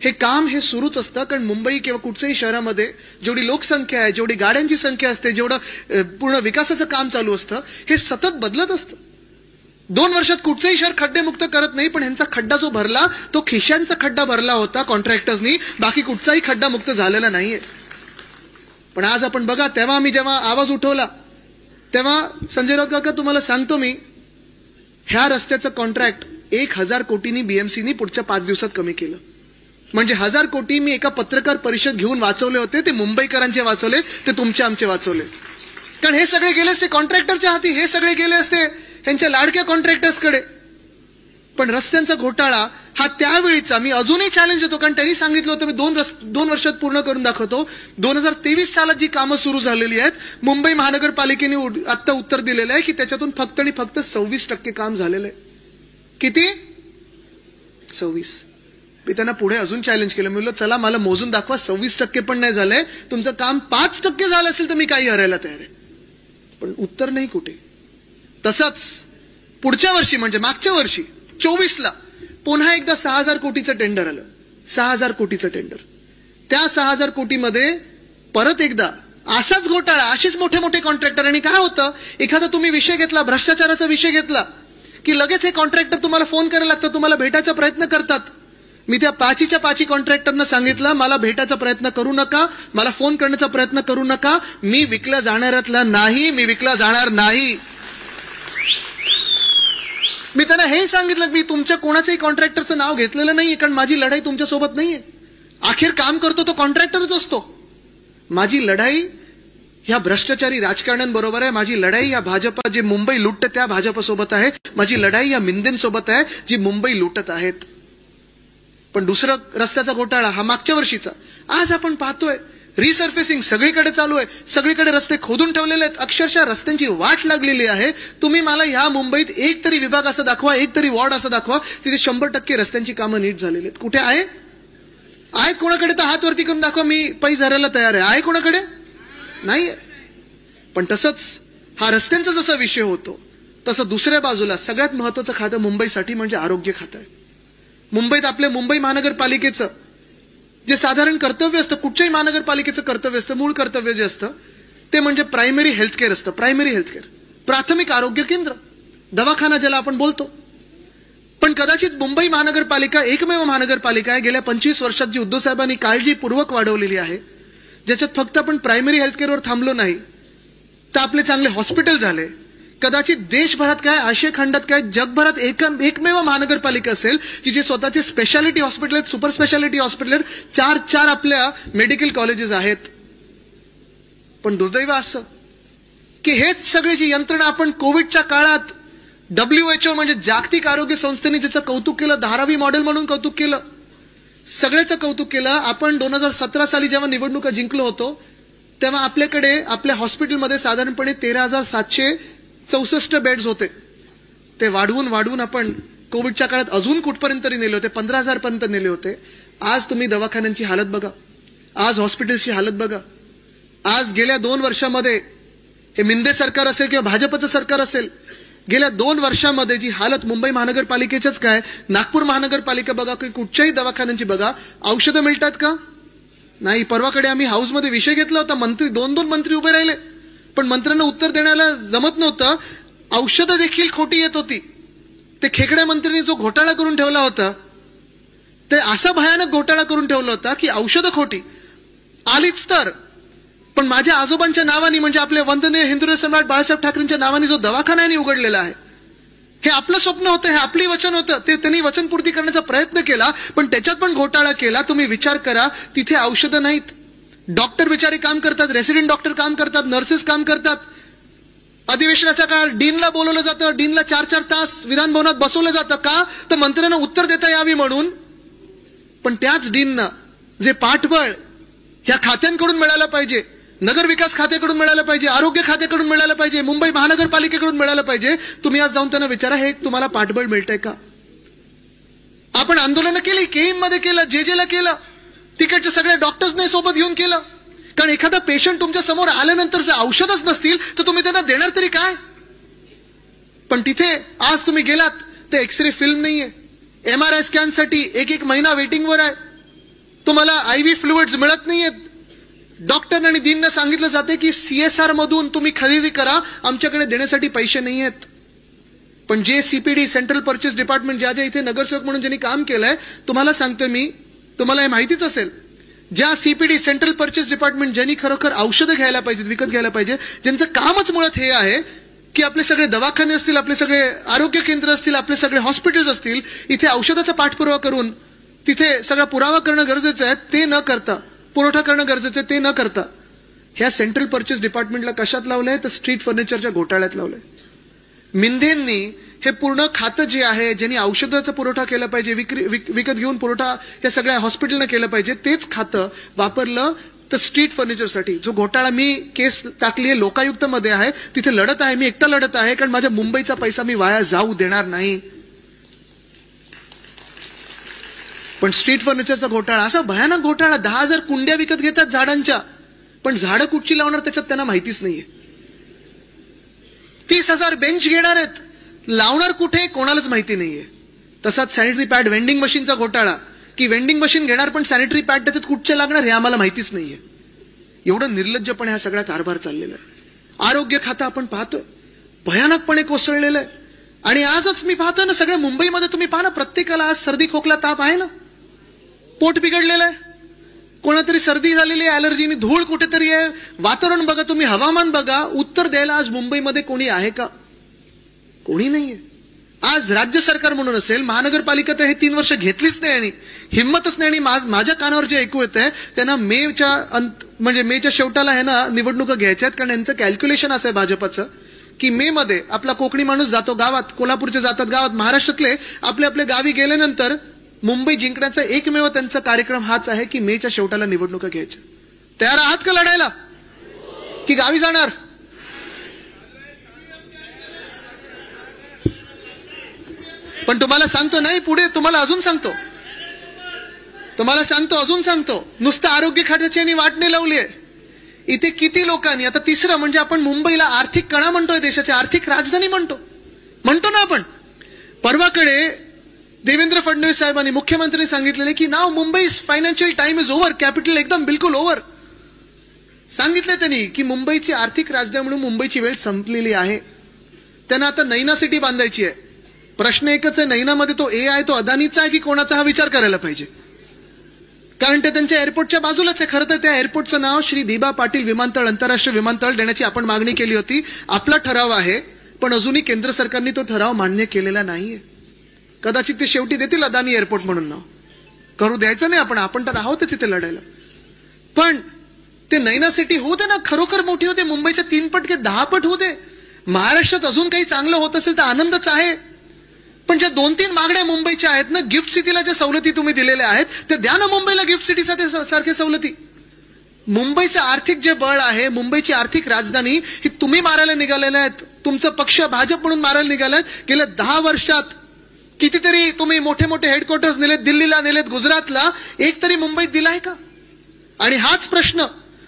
हे काम हे सुरूच असतं. कारण मुंबई किंवा कुठच्याही शहरामध्ये जेवढी लोकसंख्या आहे, जेवढी गाड्यांची संख्या असते, जेवढं पूर्ण विकासाचं काम चालू असतं, हे सतत बदलत असतं. 2 वर्षात कुठचंही शहर खड्डेमुक्त करत नाही, पण ह्यांचा खड्डा जो भरला तो खिशांचा खड्डा भरला होता कॉन्ट्रॅक्टर्सनी, बाकी कुठचाही खड्डा मुक्त झालेला नाहीये. पण आज आपण बघा, तेव्हा मी जेव्हा आवाज उठवला तेव्हा संजय राऊत काका तुम्हाला सांगतो मी, ह्या रस्त्याचं कॉन्ट्रॅक्ट 1000 कोटींनी बीएमसीनी पुढच्या 5 दिवसात कमी केलं. म्हणजे 1000 कोटी मी एका पत्रकार परिषद घेऊन वाचवले होते, ते मुंबईकरांचे वाचवले, ते तुमचे आमचे वाचवले. कारण हे सगळे गेले असते कॉन्ट्रॅक्टरच्या हाती, हे सगळे गेले असते त्यांच्या लाडक्या कॉन्ट्रॅक्टर्सकडे. पण रस्त्यांचा घोटाळा हा त्यावेळीचा मी अजूनही चॅलेंज देतो, कारण त्यांनी सांगितलं होतं मी 2 वर्षात पूर्ण करून दाखवतो. 2023 सालात जी कामं सुरू झालेली आहेत, मुंबई महानगरपालिकेने आता उत्तर दिलेलं आहे की त्याच्यातून फक्त आणि फक्त 26% काम झालेलं आहे. किती? 26. मी त्यांना पुढे अजून चॅलेंज केलं. मी म्हणलं चला मला मोजून दाखवा, 26% पण नाही झालंय, तुमचं काम 5% झालं असेल तर मी काही हरायला तयार आहे. पण उत्तर नाही कुठे. तसंच पुढच्या वर्षी म्हणजे मागच्या वर्षी 24ला पुन्हा एकदा 6000 कोटीचं टेंडर आलं. 6000 कोटीचं टेंडर. त्या 6000 कोटीमध्ये परत एकदा असाच घोटाळा, असेच मोठे मोठे कॉन्ट्रॅक्टर. आणि काय होतं, एखादा तुम्ही विषय घेतला, भ्रष्टाचाराचा विषय घेतला की लगेच हे कॉन्ट्रॅक्टर तुम्हाला फोन करायला लागतं, तुम्हाला भेटायचा प्रयत्न करतात. मी त्या 5 कॉन्ट्रॅक्टरना सांगितलं मला भेटायचा प्रयत्न करू नका, मला फोन करण्याचा प्रयत्न करू नका, मी विकला जाणाऱ्यातला नाही, मी विकला जाणार नाही. मी त्यांना हे सांगितलं मी तुमच्या कोणाचंही कॉन्ट्रॅक्टरचं नाव घेतलेलं नाहीये, कारण माझी लढाई तुमच्यासोबत नाहीये. अखेर काम करतो तो कॉन्ट्रॅक्टरच असतो. माझी लढाई ह्या भ्रष्टाचारी राजकारण्यांबरोबर आहे, माझी लढाई या भाजपा जे मुंबई लुटते त्या भाजपसोबत आहे, माझी लढाई या मिंदेंसोबत आहे जी मुंबई लुटत आहेत. पण दुसरं रस्त्याचा घोटाळा हा मागच्या वर्षीचा. आज आपण पाहतोय रिसर्फेसिंग सगळीकडे चालू आहे, सगळीकडे रस्ते खोदून ठेवलेले आहेत, अक्षरशः रस्त्यांची वाट लागलेली आहे. तुम्ही मला ह्या मुंबईत एक तरी विभाग असं दाखवा, एक तरी वॉर्ड असं दाखवा तिथे 100% रस्त्यांची कामं नीट झालेली आहेत. कुठे आहे? आहे कोणाकडे तर हात वरती करून दाखवा, मी पैसे हरायला तयार आहे. आहे कोणाकडे? नाहीये. पण तसंच हा रस्त्यांचा जसा विषय होतो तसं दुसऱ्या बाजूला सगळ्यात महत्वाचं खातं मुंबईसाठी म्हणजे आरोग्य खातं आहे. मुंबईत आपल्या मुंबई महानगरपालिकेचं जे साधारण कर्तव्य असतं, कुठच्याही महानगरपालिकेचं कर्तव्य असतं, मूळ कर्तव्य जे असतं ते म्हणजे प्रायमरी हेल्थकेअर असतं. प्रायमरी हेल्थकेअर, प्राथमिक आरोग्य केंद्र, दवाखाना ज्याला आपण बोलतो. पण कदाचित मुंबई महानगरपालिका एकमेव महानगरपालिका आहे गेल्या 25 वर्षात जी उद्धव साहेबांनी काळजीपूर्वक वाढवलेली आहे, ज्याच्यात फक्त आपण प्रायमरी हेल्थकेअरवर थांबलो नाही तर आपले चांगले हॉस्पिटल झाले. कदाचित देशभरात काय, आशिया खंडात काय, जगभरात एकमेव महानगरपालिका असेल जी स्वतःचे स्पेशालिटी हॉस्पिटल आहेत, सुपर स्पेशालिटी हॉस्पिटल आहेत, 4 आपल्या मेडिकल कॉलेजेस आहेत. पण दुर्दैव असं की हेच सगळी जी यंत्रणा आपण कोविडच्या काळात WHO म्हणजे जागतिक आरोग्य संस्थेने ज्याचं कौतुक केलं, धारावी मॉडेल म्हणून कौतुक केलं, सगळ्याचं कौतुक केलं. आपण 2017 साली जेव्हा निवडणुका जिंकलो होतो तेव्हा आपल्याकडे आपल्या हॉस्पिटलमध्ये साधारणपणे 13,764 बेड्स होते. ते वाढवून आपण कोविडच्या काळात अजून कुठपर्यंत तरी नेले होते, 15,000 पर्यंत नेले होते. आज तुम्ही दवाखान्यांची हालत बघा, आज हॉस्पिटल्सची हालत बघा. आज गेल्या 2 वर्षामध्ये हे मिंदे सरकार असेल किंवा भाजपचं सरकार असेल, गेल्या 2 वर्षामध्ये जी हालत मुंबई महानगरपालिकेचंच काय, नागपूर महानगरपालिका बघा की कुठच्याही दवाखान्यांची बघा, औषधं मिळतात का? नाही. परवाकडे आम्ही हाऊसमध्ये विषय घेतला होता, मंत्री 2 मंत्री उभे राहिले पण मंत्र्यांना उत्तर देण्याला जमत नव्हतं. औषधं देखील खोटी येत होती. ते खेकड्या मंत्र्यांनी जो घोटाळा करून ठेवला होता ते असा भयानक घोटाळा करून ठेवला होता की औषधं खोटी आलीच तर, पण माझ्या आजोबांच्या नावाने म्हणजे आपले वंदनीय हिंदुराव सम्राट बाळासाहेब ठाकरेंच्या नावाने जो दवाखाना उघडलेला आहे, हे आपलं स्वप्न होतं, हे आपली वचन होतं, ते त्यांनी वचनपूर्ती करण्याचा प्रयत्न केला पण त्याच्यात पण घोटाळा केला. तुम्ही विचार करा, तिथे औषधं नाहीत, डॉक्टर बिचारे काम करतात, रेसिडेंट डॉक्टर काम करतात, नर्सेस काम करतात. अधिवेशनाच्या काळात डीनला बोलवलं जातं, डीनला 4 तास विधान भवनात बसवलं जातं. का? तर मंत्र्यांना उत्तर देता यावी म्हणून. पण त्याच डीनना जे पाठबळ ह्या खात्यांकडून मिळालं पाहिजे, नगर विकास खात्याकडून मिळालं पाहिजे, आरोग्य खात्याकडून मिळालं पाहिजे, मुंबई महानगरपालिकेकडून मिळालं पाहिजे, तुम्ही आज जाऊन त्यांना विचारा हे तुम्हाला पाठबळ मिळतंय का? आपण आंदोलनं केली, केईम मध्ये केलं, जेजेला केलं, तिकडच्या सगळ्या डॉक्टर्सने सोबत घेऊन केलं. कारण एखादा पेशंट तुमच्या समोर आल्यानंतर जर औषधच नसतील तर तुम्ही त्यांना देणार तरी काय? पण तिथे आज तुम्ही गेलात तर एक्सरे फिल्म नाहीये, MRI स्कॅनसाठी 1 महिना वेटिंगवर आहे, तुम्हाला IV फ्लुइड्स मिळत नाहीयेत. डॉक्टर आणि डीनना सांगितलं जाते की CSR मधून तुम्ही खरेदी करा, आमच्याकडे देण्यासाठी पैसे नाही आहेत. पण जे CPD सेंट्रल परचेस डिपार्टमेंट ज्या इथे नगरसेवक म्हणून ज्यांनी काम केलंय, तुम्हाला सांगतो मी, तुम्हाला हे माहितीच असेल, ज्या CPD सेंट्रल परचेस डिपार्टमेंट ज्यांनी खरोखर औषधं घ्यायला पाहिजेत, विकत घ्यायला पाहिजे, ज्यांचं कामच मुळात हे आहे की आपले सगळे दवाखाने असतील, आपले सगळे आरोग्य केंद्र असतील, आपले सगळे हॉस्पिटल्स असतील, इथे औषधाचा पाठपुरावा करून तिथे सगळा पुरावा करणं गरजेचं आहे. ते न करता, पुरवठा करणं गरजेचं आहे, ते न करता ह्या सेंट्रल परचेस डिपार्टमेंटला कशात लावलंय तर स्ट्रीट फर्निचरच्या घोटाळ्यात लावलंय. मिंदेंनी हे पूर्ण खातं जे आहे, ज्यांनी औषधाचा पुरवठा केला पाहिजे, विकत घेऊन पुरवठा या सगळ्या हॉस्पिटलनं केलं पाहिजे, तेच खातं वापरलं तर स्ट्रीट फर्निचरसाठी. जो घोटाळा मी केस टाकली आहे लोकायुक्तमध्ये आहे, तिथे लढत आहे, मी एकटा लढत आहे, कारण माझ्या मुंबईचा पैसा मी वाया जाऊ देणार नाही. पण स्ट्रीट फर्निचरचा घोटाळा, असा भयानक घोटाळा, 10,000 कुंड्या विकत घेतात झाडांच्या, पण झाडं कुठची लावणार त्याच्यात त्यांना माहितीच नाहीये. 30,000 बेंच घेणार आहेत, लावणार कुठे कोणालाच माहिती नाहीये. तसाच सॅनिटरी पॅड वेंडिंग मशीनचा घोटाळा, की वेंडिंग मशीन घेणार पण सॅनिटरी पॅड त्याच्यात कुठचे लागणार हे आम्हाला माहितीच नाहीये. एवढं निर्लज्जपणे हा सगळा कारभार चाललेला आहे. आरोग्य खातं आपण पाहतोय भयानकपणे कोसळलेलं आहे. आणि आजच मी पाहतोय ना, सगळ्या मुंबईमध्ये तुम्ही पाहा ना, प्रत्येकाला आज सर्दी खोकला ताप आहे ना, पोट बिघडलेलं आहे, कोणातरी सर्दी झालेली आहे, अलर्जीनी, धूळ कुठेतरी आहे. वातावरण बघा तुम्ही, हवामान बघा, उत्तर द्यायला आज मुंबईमध्ये कोणी आहे का? कोणी नाहीये. आज राज्य सरकार म्हणून असेल, महानगरपालिका तर हे 3 वर्ष घेतलीच नाही आणि हिंमतच नाही. आणि माझ्या कानावर जे ऐकू येत आहे त्यांना मेच्या शेवटाला आहे ना निवडणुका घ्यायच्यात, कारण यांचं कॅल्क्युलेशन असं आहे भाजपचं की मे मध्ये आपला कोकणी माणूस जातो गावात, कोल्हापूरचे जातात गावात, महाराष्ट्रातले आपल्या आपल्या गावी गेल्यानंतर मुंबई जिंकण्याचा एकमेव त्यांचा कार्यक्रम हाच आहे की मेच्या शेवटाला निवडणुका घ्यायच्या. तयार आहात का लढायला की गावी जाणार? पण तुम्हाला सांगतो नाही, पुढे तुम्हाला अजून सांगतो, अजून सांगतो, नुसतं आरोग्य खात्याची वाटणी लावली आहे. इथे किती लोकांनी, आता 3रं म्हणजे आपण मुंबईला आर्थिक कणा म्हणतोय, देशाची आर्थिक राजधानी म्हणतो ना आपण. परवाकडे देवेंद्र फडणवीस साहेबांनी, मुख्यमंत्र्यांनी सांगितलेले की नाव Mumbai financial time is over, capital एकदम बिलकुल ओव्हर. सांगितले त्यांनी की मुंबईची आर्थिक राजधानी म्हणून मुंबईची वेळ संपलेली आहे. त्यांना आता नैना सिटी बांधायची आहे. प्रश्न एकच आहे, नैनामध्ये तो ए आहे तो अदानीचा आहे की कोणाचा, हा विचार करायला पाहिजे. कारण ते त्यांच्या एअरपोर्टच्या बाजूलाच आहे. खरं तर त्या एअरपोर्टचं नाव श्री दिबा पाटील विमानतळ, आंतरराष्ट्रीय विमानतळ देण्याची आपण मागणी केली होती. आपला ठराव आहे, पण अजूनही केंद्र सरकारने तो ठराव मान्य केलेला नाहीये. कदाचित ते शेवटी देतील अदानी एअरपोर्ट म्हणून नाव. करू द्यायचं नाही आपण तर आहोतच इथे लढायला. पण ते नैना सिटी होऊ दे ना, खरोखर मोठी होते, मुंबईच्या 3 पट की 10 पट होते. महाराष्ट्रात अजून काही चांगलं होत असेल तर आनंदच आहे. पण ज्या 2-3 मागण्या मुंबईच्या आहेत ना, गिफ्ट सिटीला ज्या सवलती तुम्ही दिलेल्या आहेत ते द्या ना मुंबईला गिफ्ट सिटी सारख्या सवलती. मुंबईचं आर्थिक जे बळ आहे, मुंबईची आर्थिक राजधानी ही तुम्ही मारायला निघालेल्या आहेत. तुमचा पक्ष भाजप म्हणून मारायला निघालाय. गेल्या 10 वर्षात कितीतरी तुम्ही मोठे मोठे हेडक्वार्टर्स नेलेत, दिल्लीला नेलेत, गुजरातला, एक तरी मुंबईत दिलाय का? आणि हाच प्रश्न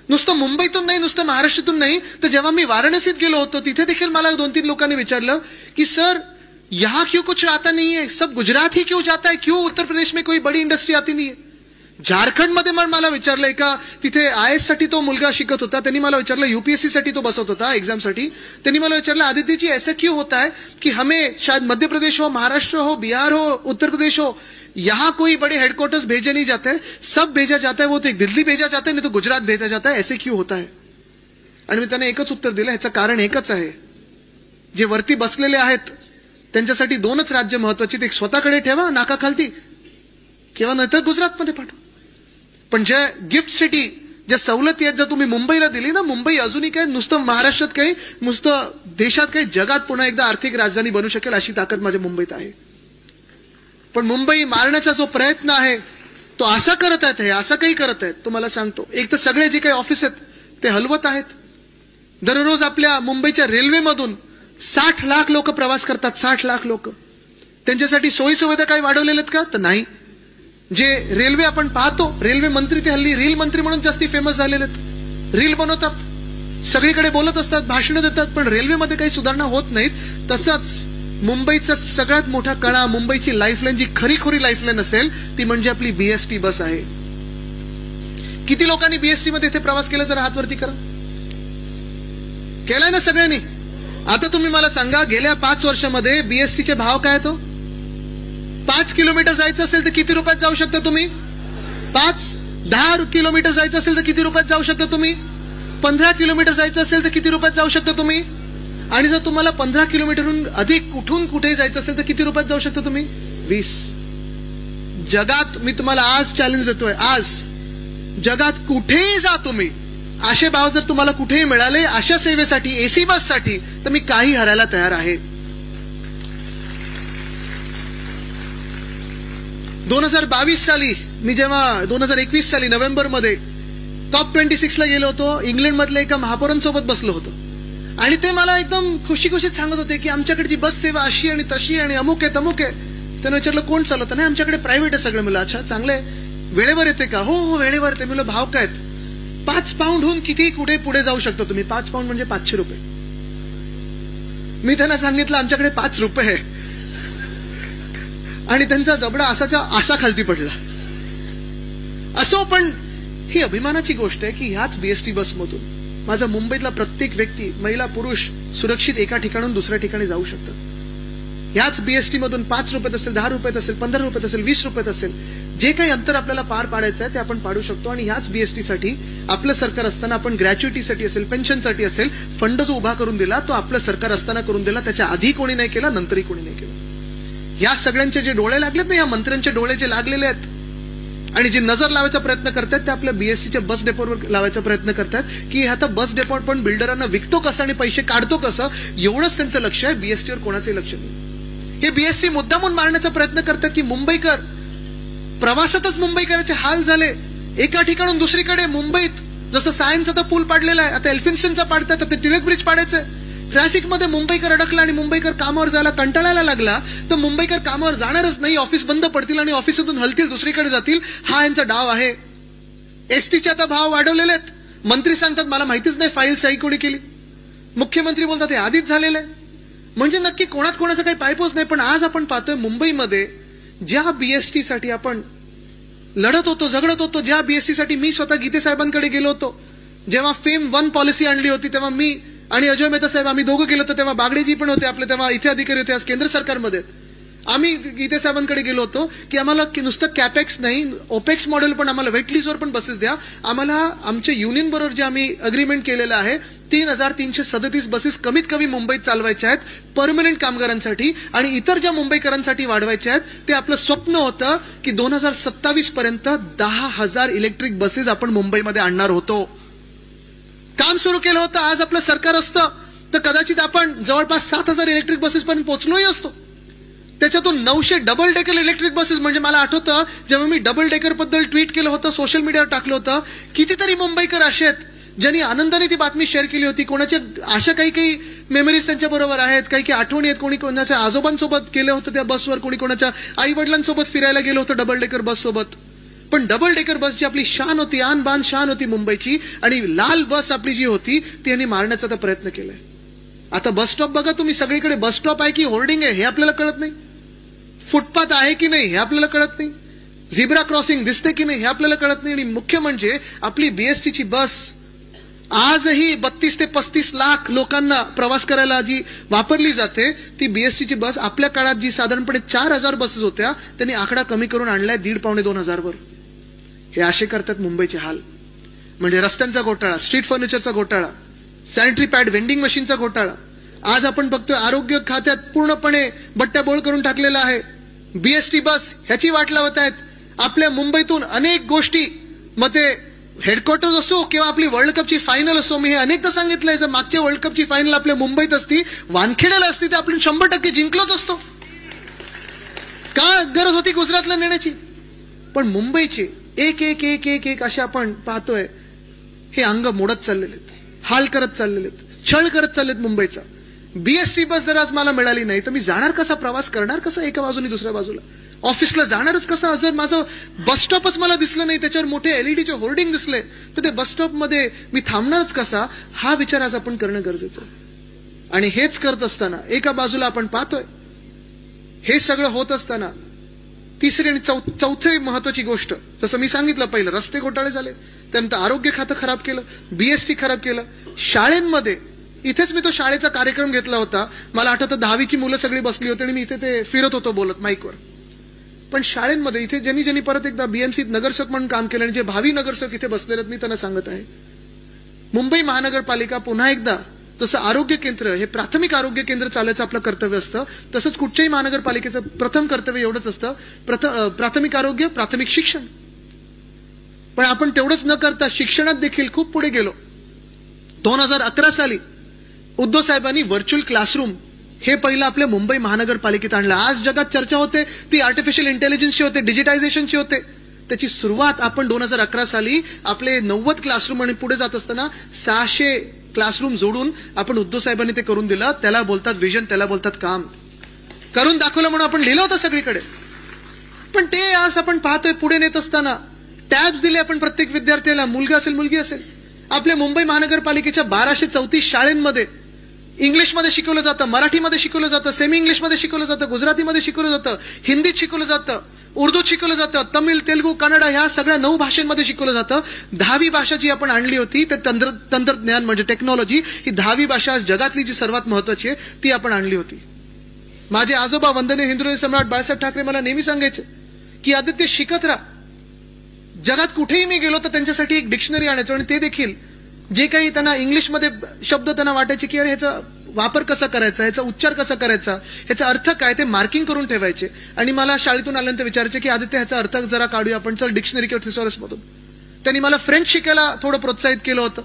नुसतं मुंबईतून नाही, नुसतं महाराष्ट्रातून नाही, तर जेव्हा मी वाराणसीत गेलो होतो तिथे देखील मला 2-3 लोकांनी विचारलं की सर यहाँ क्यों कुछ आता नहीं है, सब गुजरात ही क्यों जाता है, क्यों उत्तर प्रदेश में कोई बड़ी इंडस्ट्री आती नहीं है. झारखंडमध्ये मला विचारलंय का, तिथे IAS साठी तो मुलगा शिकत होता, त्यांनी मला विचारलं, UPSC साठी तो बसत होता एक्झाम साठी, त्यांनी मला विचारलं आदित्य जी ऐसा क्यों होता है कि हमें शायद मध्य प्रदेश हो, महाराष्ट्र हो, बिहार हो, उत्तर प्रदेश हो, यहाँ कोई बड़े हेडक्वार्टर्स भेजे नहीं जाते, सब भेजा जाता है वो तो दिल्ली भेजा जाता है, नहीं तो गुजरात भेजा जाता है, ऐसे क्यों होता है. आणि मी त्यांना एकच उत्तर दिलं, ह्याचं कारण एकच आहे, जे वरती बसलेले आहेत त्यांच्यासाठी 2च राज्य महत्वाची, एक स्वतःकडे ठेवा नाकाखालती किंवा नंतर गुजरातमध्ये पाठवा. पण ज्या गिफ्ट सिटी, ज्या सवलती आहेत, जर तुम्ही मुंबईला दिली ना, मुंबई अजूनही काय नुसतं महाराष्ट्रात काही, नुसतं देशात काही, जगात पुन्हा एकदा आर्थिक राजधानी बनू शकेल अशी ताकद माझ्या मुंबईत आहे. पण मुंबई मारण्याचा जो प्रयत्न आहे तो असा करत आहेत, हे असं काही करत आहेत, तुम्हाला सांगतो. एक तर सगळे जे काही ऑफिस आहेत ते हलवत आहेत. दररोज आपल्या मुंबईच्या रेल्वेमधून 60 लाख लोक प्रवास करतात, 60 लाख लोक. त्यांच्यासाठी सोयी सुविधा काही वाढवलेल्या आहेत का, तर नाही. जे रेल्वे आपण पाहतो, रेल्वे मंत्री ते हल्ली रील मंत्री म्हणून जास्ती फेमस झालेले आहेत. रील बनवतात, सगळीकडे बोलत असतात, भाषणं देतात, पण रेल्वेमध्ये काही सुधारणा होत नाहीत. तसंच मुंबईचा सगळ्यात मोठा कणा, मुंबईची लाईफलाईन, जी खरीखुरी लाईफलाईन असेल ती म्हणजे आपली BST बस आहे. किती लोकांनी BST मध्ये इथे प्रवास केला, जरा हात वरती करा. केलाय ना सगळ्यांनी. आता तुम्ही मला सांगा, गेल्या 5 वर्षामध्ये BSTचे भाव काय तो? 5 किलोमीटर जायचं असेल तर किती रुपयात जाऊ शकता तुम्ही? 10 किलोमीटर जायचं असेल तर किती रुपयात जाऊ शकता तुम्ही? 15 किलोमीटर जायचं असेल तर किती रुपयात जाऊ शकता तुम्ही? आणि जर तुम्हाला 15 किलोमीटरहून अधिक कुठून कुठे जायचं असेल तर किती रुपयात जाऊ शकता तुम्ही? 20. जगात मी तुम्हाला आज चॅलेंज देतोय, आज जगात कुठेही जा तुम्ही, असे भाव जर तुम्हाला कुठेही मिळाले अशा सेवेसाठी, AC बससाठी, तर मी काही हरायला तयार आहे. 2022 साली मी जेव्हा 2021 साली नोव्हेंबरमध्ये टॉप 26 ला गेलो होतो, इंग्लंडमधल्या एका महापौरांसोबत बसलो होतो. आणि ते मला एकदम खुशीत सांगत होते की आमच्याकडची बस सेवा अशी आणि तशी आणि अमुक आहे तमुक आहे. त्यानं विचारलं कोण चालवतं? नाही, आमच्याकडे प्रायव्हेट आहे सगळं. मला अच्छा चांगलं आहे. वेळेवर येते का? हो वेळेवर येते. मला भाव काय? 5 पाऊंडहून किती कुठे पुढे जाऊ शकता तुम्ही? 5 पाऊंड म्हणजे 500 रुपये. मी त्यांना सांगितलं आमच्याकडे 5 रुपये आहे. आणि त्यांचा जबडा असा खालती पडला. असो, पण ही अभिमानाची गोष्ट आहे की ह्याच BST बसमधून माझा मुंबईतला प्रत्येक व्यक्ती, महिला पुरुष, सुरक्षित एका ठिकाणून दुसऱ्या ठिकाणी जाऊ शकतात. ह्याच BST मधून 5 रुपयात असेल, 10 रुपयात असेल, 15 रुपयात असेल, 20 रुपयात असेल, जे काही अंतर आपल्याला पार पाडायचं आहे ते आपण पाडू शकतो. आणि ह्याच BST साठी आपलं सरकार असताना आपण ग्रॅच्युइटीसाठी असेल, पेन्शनसाठी असेल, फंड जो उभा करून दिला तो आपलं सरकार असताना करून दिला. त्याच्या आधी कोणी नाही केला, नंतरही कोणी नाही केला. या सगळ्यांचे जे डोळे लागलेत ना, या मंत्र्यांचे डोळे जे लागलेले आहेत आणि जे नजर लावायचा प्रयत्न करतात ते आपल्या BSTच्या बस डेपोवर लावायचा प्रयत्न करतात की आता बस डेपो पण बिल्डरांना विकतो कसं आणि पैसे काढतो कसं, एवढंच त्यांचं लक्ष आहे. BSTवर कोणाचंही लक्ष नाही. हे BST मुद्दामून मारण्याचा प्रयत्न करतात की मुंबईकर प्रवासातच मुंबईकरांचे हाल झाले. एका ठिकाणून दुसरीकडे मुंबईत जसं सायन्स आता पूल पाडलेला आहे, आता एल्फिन्स्टनचा पाडतात, आता टिळक ब्रिज पाडायचंय. ट्रॅफिकमध्ये मुंबईकर अडकला आणि मुंबईकर कामावर जायला कंटाळायला लागला तर मुंबईकर कामावर जाणारच नाही, ऑफिस बंद पडतील आणि ऑफिसातून हलतील, दुसरीकडे जातील. हा यांचा डाव आहे. STचे आता भाव वाढवलेले आहेत. मंत्री सांगतात मला माहितीच नाही फाईल सही कोणी केली. मुख्यमंत्री बोलतात हे आधीच झालेलं आहे. म्हणजे नक्की कोणात कोणाचा काही पायपोच नाही. पण आज आपण पाहतोय मुंबईमध्ये ज्या BST साठी आपण लढत होतो, झगडत होतो, ज्या BST साठी मी स्वतः गीते साहेबांकडे गेलो होतो, जेव्हा फेम 1 पॉलिसी आणली होती तेव्हा मी आणि अजय मेहता साहेब आम्ही दोघं गेलो होतो. तेव्हा बागडेजी पण होते आपले, तेव्हा इथे अधिकारी होते, आज केंद्र सरकारमध्ये. आम्ही गीते साहेबांकडे गेलो होतो की आम्हाला नुसतं कॅपेक्स नाही, ओपेक्स मॉडेल पण आम्हाला वेटलिस्टवर पण बसेस द्या. आम्हाला आमच्या युनियन बरोबर जे आम्ही अग्रीमेंट केलेलं आहे 3,337 बसेस कमीत कमी मुंबईत चालवायच्या आहेत परमनंट कामगारांसाठी, आणि इतर ज्या मुंबईकरांसाठी वाढवायच्या आहेत. ते आपलं स्वप्न होतं की 2027 पर्यंत 10,000 इलेक्ट्रिक बसेस आपण मुंबईमध्ये आणणार होतो. काम सुरू केलं होतं. आज आपलं सरकार असतं तर कदाचित आपण जवळपास 7,000 इलेक्ट्रिक बसेस पर्यंत पोहोचलोही असतो. त्याच्यातून 900 डबल डेकर इलेक्ट्रिक बसेस. म्हणजे मला आठवतं जेव्हा मी डबल डेकर बद्दल ट्विट केलं होतं, सोशल मीडियावर टाकलं होतं, कितीतरी मुंबईकर असे आहेत ज्यांनी आनंदाने ती बातमी शेअर केली होती. कोणाच्या अशा काही मेमरीज त्यांच्या बरोबर आहेत, काही आठवणी आहेत. कोणी कोणाच्या आजोबांसोबत गेलं होतं त्या बसवर, कोणी कोणाच्या आई वडिलांसोबत फिरायला गेलं होतं डबल डेकर बस सोबत. पण डबल डेकर बसची आपली शान होती, आन बान शान होती मुंबईची, आणि लाल बस आपली जी होती ती यांनी मारण्याचा प्रयत्न केलाय. आता बस स्टॉप बघा तुम्ही, सगळीकडे बस स्टॉप आहे की होर्डिंग आहे हे आपल्याला कळत नाही. फुटपाथ आहे की नाही हे आपल्याला कळत नाही. झिब्रा क्रॉसिंग दिसते की नाही हे आपल्याला कळत नाही. आणि मुख्य म्हणजे आपली बीएसटीची बस आजही 32 ते 35 लाख लोकांना प्रवास करायला जी वापरली जाते ती बीएसटीची बस आपल्या काळात जी साधारणपणे 4,000 बसेस होत्या त्यांनी आकडा कमी करून आणलाय 1,500-2,000 वर. हे असे करतात मुंबईचे हाल. म्हणजे रस्त्यांचा घोटाळा, स्ट्रीट फर्निचरचा घोटाळा, सॅनिटरी पॅड वेंडिंग मशीनचा घोटाळा. आज आपण बघतोय आरोग्य खात्यात पूर्णपणे बट्ट्याबोळ करून टाकलेला आहे. बीएसटी बस ह्याची वाट लावत आहेत. आपल्या मुंबईतून अनेक गोष्टी, मग ते हेडक्वार्टर्स असो किंवा आपली वर्ल्ड कपची फायनल असो, मी हे अनेकदा सांगितलंय, जर मागच्या वर्ल्ड कपची फायनल आपल्या मुंबईत असती, वानखेड्याला असती, तर आपण 100% जिंकलोच असतो. का गरज होती गुजरातला नेण्याची? पण मुंबईचे एक एक एक एक एक असे आपण पाहतोय हे अंग मोडत चाललेले आहेत, हाल करत चाललेले आहेत, छळ करत चाललेत मुंबईचा. बीएसटी बस जर आज मला मिळाली नाही तर मी जाणार कसा, प्रवास करणार कसा एका बाजूने दुसऱ्या बाजूला, ऑफिसला जाणारच कसा? जर माझं बस स्टॉपच मला दिसलं नाही, त्याच्यावर मोठे एलईडीचे होर्डिंग दिसले, तर ते बस स्टॉप मध्ये मी थांबणारच कसा? हा विचार आज आपण करणं गरजेचं आहे. आणि हेच करत असताना एका बाजूला आपण पाहतोय हे सगळं होत असताना तिसरी आणि चौथी महत्वाची गोष्ट, जसं मी सांगितलं पहिलं, रस्ते घोटाळे झाले, त्यानंतर आरोग्य खातं खराब केलं, बीएसटी खराब केलं. शाळेंमध्ये, इथेच मी तो शाळेचा कार्यक्रम घेतला होता, मला आठवतं 10वीची मुलं सगळी बसली होती आणि मी इथे ते फिरत होतो बोलत माईकवर. पण शाळेंमध्ये इथे ज्यांनी परत एकदा बीएमसीत नगरसेवक म्हणून काम केलं आणि जे भावी नगरसेवक इथे बसलेले आहेत, मी त्यांना सांगत आहे, मुंबई महानगरपालिका पुन्हा एकदा, जसं आरोग्य केंद्र हे प्राथमिक आरोग्य केंद्र चालायचं आपलं कर्तव्य असतं, तसंच कुठच्याही महानगरपालिकेचं प्रथम कर्तव्य एवढंच असतं, प्राथमिक आरोग्य, प्राथमिक शिक्षण. पण आपण तेवढंच न करता शिक्षणात देखील खूप पुढे गेलो. 2011 साली उद्धव साहेबांनी व्हर्च्युअल क्लासरूम हे पहिलं आपल्या मुंबई महानगरपालिकेत आणलं. आज जगात चर्चा होते ती आर्टिफिशियल इंटेलिजन्सची होते, डिजिटायझेशनची होते. त्याची सुरुवात आपण 2011 साली आपले 90 क्लासरूम आणि पुढे जात असताना 600 क्लासरूम जोडून आपण उद्धव साहेबांनी ते करून दिलं. त्याला बोलतात विजन, त्याला बोलतात काम. करून दाखवलं म्हणून आपण लिहिलं होतं सगळीकडे. पण ते आज आपण पाहतोय पुढे नेत असताना टॅब्स दिले आपण प्रत्येक विद्यार्थ्याला, मुलगा असेल मुलगी असेल. आपल्या मुंबई महानगरपालिकेच्या 1234 शाळेंमध्ये इंग्लिशमध्ये शिकवलं जातं, मराठीमध्ये शिकवलं जातं, सेमी इंग्लिशमध्ये शिकवलं जातं, गुजरातीमध्ये शिकवलं जातं, हिंदीत शिकवलं जातं, उर्दूत शिकवलं जातं, तमिळ, तेलुगू, कन्नड ह्या सगळ्या 9 भाषांमध्ये शिकवलं जातं. 10वी भाषा जी आपण आणली होती ते तंत्रज्ञान म्हणजे टेक्नॉलॉजी, ही 10वी भाषा जगातली जी सर्वात महत्वाची आहे ती आपण आणली होती. माझे आजोबा वंदनीय हिंदुराज सम्राट बाळासाहेब ठाकरे मला नेहमी सांगायचे की आदित्य शिकत राहा. जगात कुठेही मी गेलो तर त्यांच्यासाठी एक डिक्शनरी आणायचो आणि ते देखील जे काही त्यांना इंग्लिशमध्ये शब्द त्यांना वाटायचे की अरे ह्याचा वापर कसा करायचा, ह्याचा उच्चार कसा करायचा, ह्याचा अर्थ काय, ते मार्किंग करून ठेवायचे. आणि मला शाळेतून आल्यानंतर विचारायचे की आदित्य ह्याचा अर्थ जरा काढूया आपण, चल डिक्शनरी किंवा थिसॉरस मधून. त्यांनी मला फ्रेंच शिकायला थोडं प्रोत्साहित केलं होतं.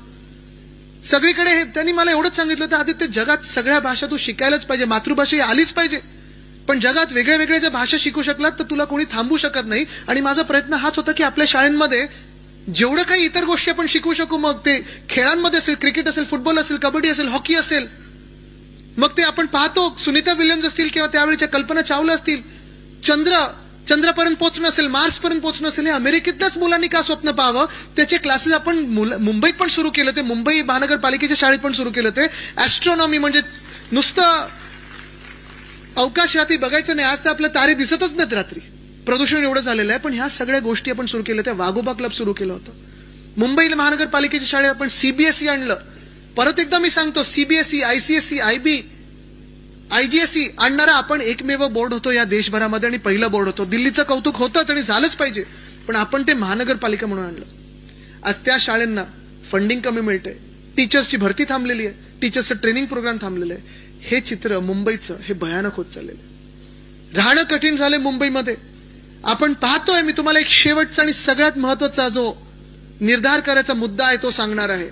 सगळीकडे त्यांनी मला एवढंच सांगितलं होतं, आदित्य जगात सगळ्या भाषा तू शिकायलाच पाहिजे, मातृभाषा ही आलीच पाहिजे. पण जगात वेगळ्या वेगळ्या ज्या भाषा शिकू शकलात तर तुला कोणी थांबू शकत नाही. आणि माझा प्रयत्न हाच होता की आपल्या शाळांमध्ये जेवढं काही इतर गोष्टी आपण शिकू शकू, मग ते खेळांमध्ये असेल, क्रिकेट असेल, फुटबॉल असेल, कबड्डी असेल, हॉकी असेल, मग ते आपण पाहतो सुनीता विल्यम्स असतील किंवा त्यावेळीच्या कल्पना चावला असतील, चंद्रापर्यंत पोहोचणं असेल, मार्सपर्यंत पोहोचणं असेल, हे अमेरिकेतल्याच मुलांनी का स्वप्न पाहावं? त्याचे क्लासेस आपण मुंबईत पण सुरू केलं, ते मुंबई महानगरपालिकेच्या शाळेत पण सुरू केलं. ते ऍस्ट्रॉनॉमी म्हणजे नुसतं अवकाश याती बघायचं नाही. आज तर आपले तारे दिसतच नाहीत रात्री, प्रदूषण एवढं झालेलं आहे. पण ह्या सगळ्या गोष्टी आपण सुरू केल्या. त्या वाघोबा क्लब सुरू केलं होतं. मुंबई महानगरपालिकेच्या शाळेत आपण सीबीएसई आणलं. परत एकदा मी सांगतो, सीबीएसई, आयसीएसई, आयबी IGSE आणणारा आपण एकमेव बोर्ड होतो या देशभरामध्ये आणि पहिलं बोर्ड होतो. दिल्लीचं कौतुक होतं आणि झालंच पाहिजे, पण आपण ते महानगरपालिका म्हणून आणलं. आज त्या शाळांना फंडिंग कमी मिळतंय, टीचर्सची भरती थांबलेली आहे, टीचर्सचं ट्रेनिंग प्रोग्राम थांबलेलं आहे. हे चित्र मुंबईचं हे भयानक होत चाललेलं आहे. राहणं कठीण झालंय मुंबईमध्ये. आपण पाहतोय. मी तुम्हाला एक शेवटचा आणि सगळ्यात महत्वाचा जो निर्धार करायचा मुद्दा आहे तो सांगणार आहे.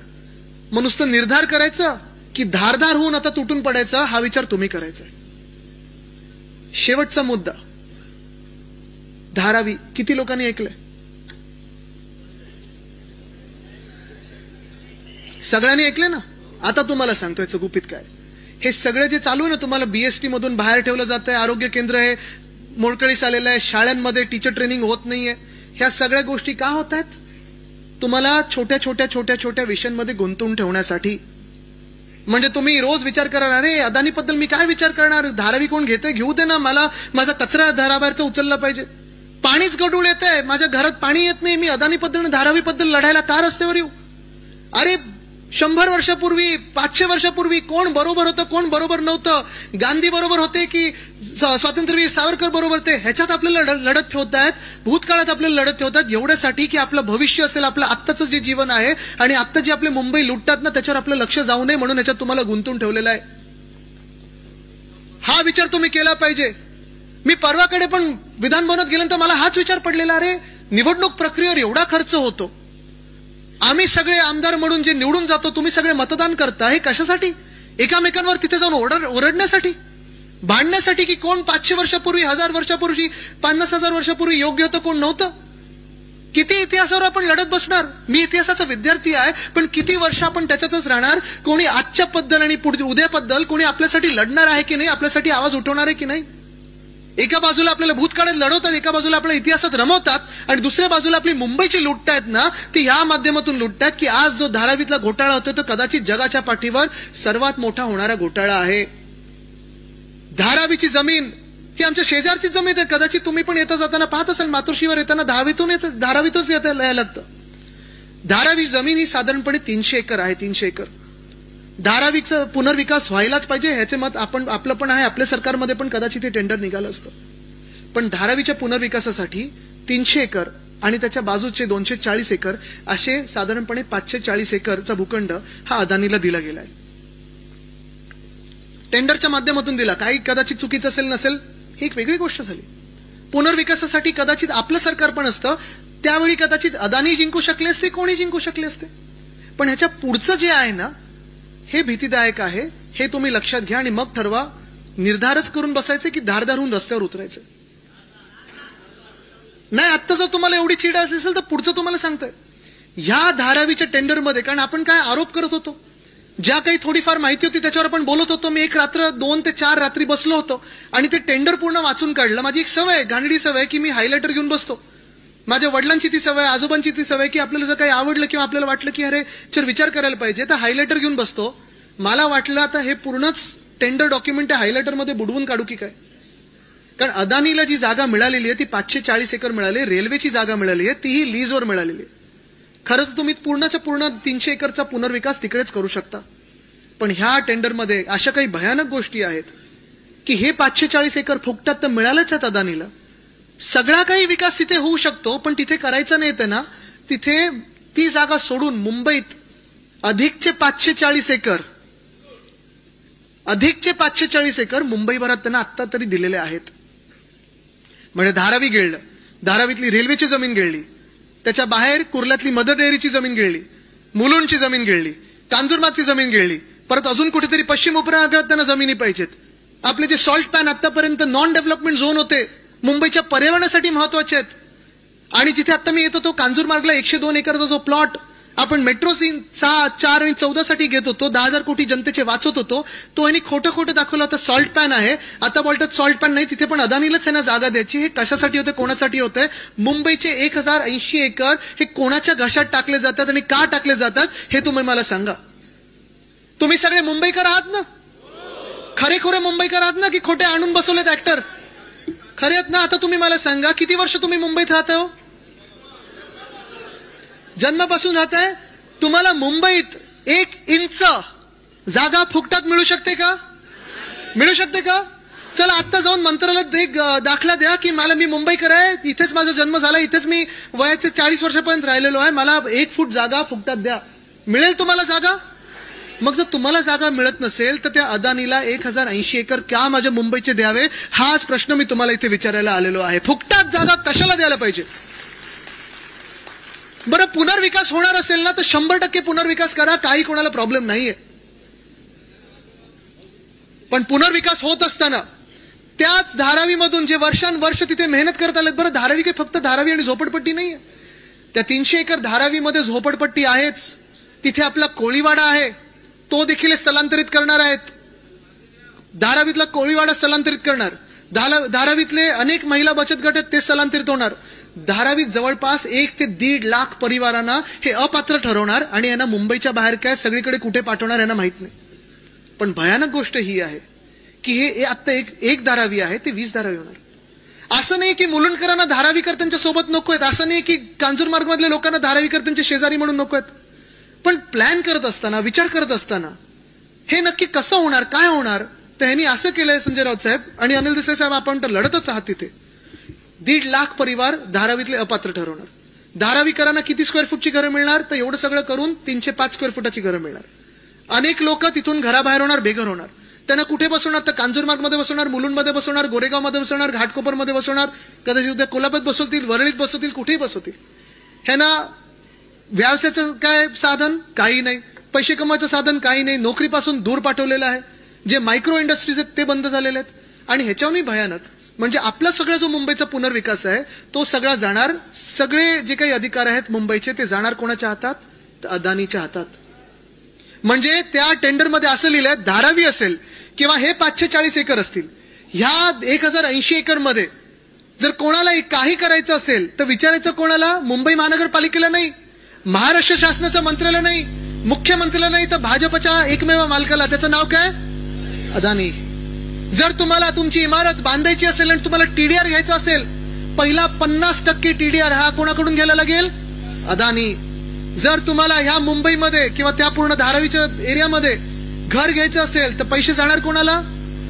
मग नुसतं निर्धार करायचा की धारदार होऊन आता तुटून पडायचा हा विचार तुम्ही करायचा. शेवटचा मुद्दा धारावी. किती लोकांनी ऐकलंय? सगळ्यांनी ऐकलंय ना? आता तुम्हाला सांगतो याचं गुपित काय. हे सगळं जे चालू आहे ना, तुम्हाला BST मधून बाहेर ठेवलं जातंय, आरोग्य केंद्र हे मोडकळीस आलेलं आहे, शाळांमध्ये टीचर ट्रेनिंग होत नाहीये, ह्या सगळ्या गोष्टी का होत आहेत? तुम्हाला छोट्या छोट्या छोट्या छोट्या विषयांमध्ये गुंतवून ठेवण्यासाठी. म्हणजे तुम्ही रोज विचार करणार, अरे अदानीबद्दल मी काय विचार करणार, धारावी कोण घेते, घेऊ दे ना, मला माझा कचरा धाराबाहेरचा उचलला पाहिजे. पाणीच गढूळ येतंय, माझ्या घरात पाणी येत नाही, मी अदानीबद्दल धारावीबद्दल लढायला का रस्त्यावर येऊ? अरे 100 वर्षापूर्वी 500 वर्षापूर्वी कोण बरोबर होतं, कोण बरोबर नव्हतं, गांधी बरोबर होते की स्वातंत्र्यवीर सावरकर बरोबर ते, ह्याच्यात आपल्याला लढत ठेवतायत, भूतकाळात आपल्याला लढत ठेवतात एवढ्यासाठी की आपलं भविष्य असेल, आपलं आत्ताचं जे जीवन आहे आणि आत्ता जे आपले मुंबई लुटतात ना त्याच्यावर आपलं लक्ष जाऊ नये म्हणून ह्याच्यात तुम्हाला गुंतून ठेवलेलं आहे. हा विचार तुम्ही केला पाहिजे. मी परवाकडे पण विधान भवनात गेल्यानंतर मला हाच विचार पडलेला, अरे निवडणूक प्रक्रियेवर एवढा खर्च होतो, आम्ही सगळे आमदार म्हणून जे निवडून जातो, तुम्ही सगळे मतदान करता, हे कशासाठी? एकामेकांवर तिथे जाऊन ओरडण्यासाठी, भांडण्यासाठी की कोण 500 वर्षापूर्वी, 1000 वर्षापूर्वी, 50,000 वर्षापूर्वी योग्य होतं, कोण नव्हतं? किती इतिहासावर आपण लढत बसणार? मी इतिहासाचा विद्यार्थी आहे, पण किती वर्ष आपण त्याच्यातच राहणार? कोणी आजच्या बद्दल आणि उद्याबद्दल कोणी आपल्यासाठी लढणार आहे की नाही, आपल्यासाठी आवाज उठवणार आहे की नाही? एका बाजूला आपल्याला भूतकाळात लढवतात, एका बाजूला आपल्या इतिहासात रमवतात आणि दुसऱ्या बाजूला आपली मुंबईची लुटतायत ना, ती ह्या माध्यमातून लुटतायत की आज जो धारावीतला घोटाळा होतो तो कदाचित जगाच्या पाठीवर सर्वात मोठा होणारा घोटाळा आहे. धारावीची जमीन ही आमच्या शेजारची जमीन आहे. कदाचित तुम्ही पण येता जाताना पाहत असाल, मातोश्रीवर येताना धारावीतूनच यायला लागतं. धारावी जमीन ही साधारणपणे 300 एकर आहे. 300 एकर. धारावीचा पुनर्विकास व्हायलाच पाहिजे ह्याचे मत आपलं पण आहे. आपल्या सरकारमध्ये पण कदाचित हे टेंडर निघालं असतं. पण धारावीच्या पुनर्विकासासाठी 300 एकर आणि त्याच्या बाजूचे 240 एकर असे साधारणपणे 540 एकरचा भूखंड हा अदानीला दिला गेलाय. टेंडरच्या माध्यमातून दिला. काही कदाचित चुकीचं असेल नसेल ही एक वेगळी गोष्ट झाली. पुनर्विकासासाठी कदाचित आपलं सरकार पण असतं, त्यावेळी कदाचित अदानी जिंकू शकले असते, कोणी जिंकू शकले असते. पण ह्याच्या पुढचं जे आहे ना हे भीतीदायक आहे. हे तुम्ही लक्षात घ्या आणि मग ठरवा. निर्धारच करून बसायचं की धारदार होऊन रस्त्यावर उतरायचं नाही. आत्ता जर तुम्हाला एवढी चीड असेल तर पुढचं तुम्हाला सांगतोय. ह्या धारावीच्या टेंडरमध्ये, कारण आपण काय आरोप करत होतो, ज्या काही थोडीफार माहिती होती त्याच्यावर आपण बोलत होतो. मी एक रात्र 2 ते 4 रात्री बसलो होतो आणि ते टेंडर पूर्ण वाचून काढलं. माझी एक सवय, घाणेरडी सवय, की मी हायलायटर घेऊन बसतो. माझ्या वडिलांची ती सवय, आजोबांची ती सवय, की आपल्याला जर काही आवडलं किंवा आपल्याला वाटलं की अरे चल विचार करायला पाहिजे तर हायलायटर घेऊन बसतो. मला वाटलं आता हे पूर्णच टेंडर डॉक्युमेंट हायलायटरमध्ये बुडवून काढू की काय. कारण अदानीला जी जागा मिळालेली आहे ती 540 एकर मिळाली. रेल्वेची जागा मिळाली आहे, तीही लीजवर मिळालेली आहे. खरं तर तुम्ही पूर्णच्या पूर्ण 300 एकरचा पुनर्विकास तिकडेच करू शकता. पण ह्या टेंडरमध्ये अशा काही भयानक गोष्टी आहेत की हे 540 एकर फुकटात तर मिळालंच आहेत अदानीला. सगळा काही विकास तिथे होऊ शकतो, पण तिथे करायचं नाही ते ना. तिथे ती जागा सोडून मुंबईत अधिकचे 540 एकर मुंबईभरात त्यांना आत्ता तरी दिलेले आहेत. म्हणजे धारावी गिळलं, धारावीतली रेल्वेची जमीन गिळली, त्याच्या बाहेर कुर्ल्यातली मदर डेअरीची जमीन गिळली, मुलुंडची जमीन गिळली, कांजूरमार्गची जमीन गिळली. परत अजून कुठेतरी पश्चिम उपनगरात त्यांना जमिनी पाहिजेत. आपले जे सॉल्ट पॅन आतापर्यंत नॉन डेव्हलपमेंट झोन होते, मुंबईच्या पर्यावरणासाठी महत्वाचे आहेत. आणि जिथे आता मी येतो तो कांजूरमार्गला 102 एकरचा जो प्लॉट आपण मेट्रो 6, 4 आणि 14 साठी घेत होतो, 10,000 कोटी जनतेचे वाचवत होतो, तो यांनी खोटं दाखवलं. आता सॉल्ट पॅन आहे, आता बोलतात सॉल्ट पॅन नाही, तिथे पण अदानीलाच यांना जागा द्यायची. हे कशासाठी होते, कोणासाठी होते? मुंबईचे 1080 एकर हे कोणाच्या घशात टाकले जातात आणि का टाकले जातात हे तुम्ही मला सांगा. तुम्ही सगळे मुंबईकर आहात ना? खरेखुरे मुंबईकर आहात ना की खोटे आणून बसवलेत ऍक्टर? खरे आहेत ना? आता तुम्ही मला सांगा, किती वर्ष तुम्ही मुंबईत राहताय हो? जन्मापासून राहताय. तुम्हाला मुंबईत 1 इंच जागा फुकटात मिळू शकते का? मिळू शकते का? चला आत्ता जाऊन मंत्रालयात एक दाखला द्या की मी मुंबईकर आहे, इथेच माझा जन्म झाला, इथेच मी वयाचे 40 वर्षापर्यंत राहिलेलो आहे, मला 1 फूट जागा फुकटात द्या. मिळेल तुम्हाला जागा? मग जर तुम्हाला जागा मिळत नसेल तर त्या अदानीला 1080 एकर का माझ्या मुंबईचे द्यावे, हाच प्रश्न मी तुम्हाला इथे विचारायला आलेलो आहे. फुकटात जागा कशाला द्यायला पाहिजे? बरं, पुनर्विकास होणार असेल ना तर 100% पुनर्विकास करा, काही कोणाला प्रॉब्लेम नाहीये. पण पुनर्विकास होत असताना त्याच धारावीमधून जे वर्षानुवर्ष तिथे मेहनत करत आलेत, बरं धारावी काही फक्त धारावी आणि झोपडपट्टी नाहीये, त्या 300 एकर धारावीमध्ये झोपडपट्टी आहेच, तिथे आपला कोळीवाडा आहे, तो देखील स्थलांतरित करणार आहेत. धारावीतला कोळीवाडा स्थलांतरित करणार, धारावीतले अनेक महिला बचत गट आहेत ते स्थलांतरित होणार. धारावीत जवळपास 1 ते 1.5 लाख परिवारांना हे अपात्र ठरवणार आणि यांना मुंबईच्या बाहेर काय सगळीकडे कुठे पाठवणार यांना माहित नाही. पण भयानक गोष्ट ही आहे की हे आता एक धारावी आहे ते 20 धारावी होणार. असं नाही की मुलुंडकरांना धारावीकर त्यांच्या सोबत नको आहेत, असं नाही की कांजूरमार्ग मधल्या लोकांना धारावीकर त्यांचे शेजारी म्हणून नको आहेत. पण प्लॅन करत असताना, विचार करत असताना हे नक्की कसं होणार, काय होणार, तर ह्यांनी असं केलंय संजय राऊत साहेब आणि अनिल देसाई साहेब, आपण तर लढतच आहात तिथे. 1.5 लाख परिवार धारावीतले अपात्र ठरवणार. धारावीकरांना किती स्क्वेअर फूटची घरं मिळणार, तर एवढं सगळं करून 305 स्क्वेअर फुटाची घरं मिळणार. अनेक लोक तिथून घराबाहेर होणार, बेघर होणार. त्यांना कुठे बसवणार, तर कांजूरमार्गमध्ये बसवणार, मुलुंडमध्ये बसवणार, गोरेगावमध्ये बसवणार, घाटकोपरमध्ये बसवणार, कदाचित उद्या कोल्हापूरात बसवतील, वरळीत बसवतील, कुठेही बसवतील. ह्यांना व्यवसायाचं काय साधन, काही नाही. पैसे कमवायचं साधन काही नाही. नोकरीपासून दूर पाठवलेलं आहे. जे मायक्रो इंडस्ट्रीज आहेत ते बंद झालेले आहेत. आणि ह्याच्यावरही भयानक म्हणजे आपला सगळा जो मुंबईचा पुनर्विकास आहे तो सगळा जाणार, सगळे जे काही अधिकार आहेत मुंबईचे ते जाणार कोणाच्या हातात, तर अदानीच्या हातात. म्हणजे त्या टेंडरमध्ये असं लिहिलंय, धारावी असेल किंवा हे 540 एकर असतील, ह्या 1080 एकर मध्ये जर कोणाला काही करायचं असेल तर विचारायचं कोणाला? मुंबई महानगरपालिकेला नाही, महाराष्ट्र शासनाचं मंत्रालय नाही, मुख्यमंत्र्याला नाही, तर भाजपच्या एकमेव मालकाला. त्याचं नाव काय? अदानी. जर तुम्हाला तुमची इमारत बांधायची असेल आणि तुम्हाला टीडीआर घ्यायचा असेल, पहिला 50% टीडीआर हा कोणाकडून घ्यायला लागेल? अदानी. जर तुम्हाला ह्या मुंबईमध्ये किंवा त्या पूर्ण धारावीच्या एरियामध्ये घर घ्यायचं असेल तर पैसे जाणार कोणाला?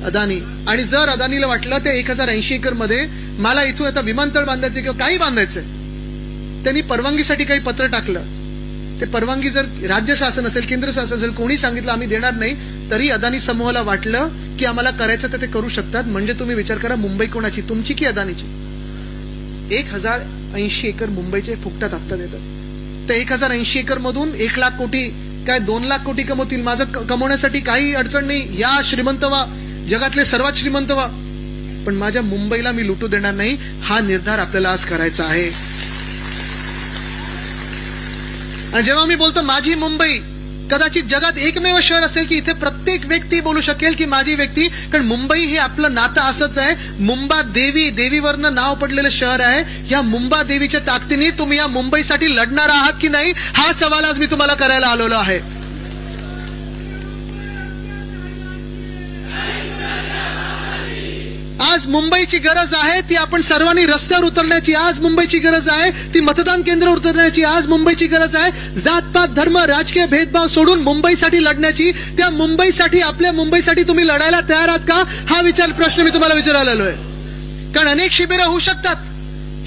अदानी. आणि जर अदानीला वाटलं त्या 1080 एकर मध्ये मला इथून आता विमानतळ बांधायचं किंवा काही बांधायचंय, त्यांनी परवानगीसाठी काही पत्र टाकलं, ते परवानगी जर राज्य शासन असेल, केंद्र शासन असेल, कोणी सांगितलं आम्ही देणार नाही, तरी अदानी समूहाला वाटलं की आम्हाला करायचं तर ते करू शकतात. म्हणजे तुम्ही विचार करा, मुंबई कोणाची, तुमची की अदानीची? 1080 एकर मुंबईचे फुकटात हप्ता देतात. तर 1080 एकर मधून 1 लाख कोटी काय 2 लाख कोटी कमवतील. माझं कमवण्यासाठी काही अडचण नाही, या श्रीमंत व्हा, जगातले सर्वात श्रीमंत व्हा, पण माझ्या मुंबईला मी लुटू देणार नाही. हा निर्धार आपल्याला आज करायचा आहे. आणि जेव्हा मी बोलतो माझी मुंबई, कदाचित जगात एकमेव शहर असेल की इथे प्रत्येक व्यक्ती बोलू शकेल की माझी व्यक्ती, कारण मुंबई हे आपलं नातं असंच आहे. मुंबा देवी, देवीवरनं नाव पडलेलं शहर आहे. या मुंबा देवीच्या ताकदीने तुम्ही या मुंबईसाठी लढणार आहात की नाही, हा सवाल आज मी तुम्हाला करायला आलेलो आहे. आज मुंबईची गरज आहे ती आपण सर्वांनी रस्त्यावर उतरण्याची. आज मुंबईची गरज आहे ती मतदान केंद्रावर उतरण्याची. आज मुंबईची गरज आहे जातपात, धर्म, राजकीय भेदभाव सोडून मुंबईसाठी लढण्याची. त्या मुंबईसाठी, आपल्या मुंबईसाठी तुम्ही लढायला तयार आहात का, हा प्रश्न मी तुम्हाला विचारायला आलोय. कारण अनेक शिबिरं होऊ शकतात,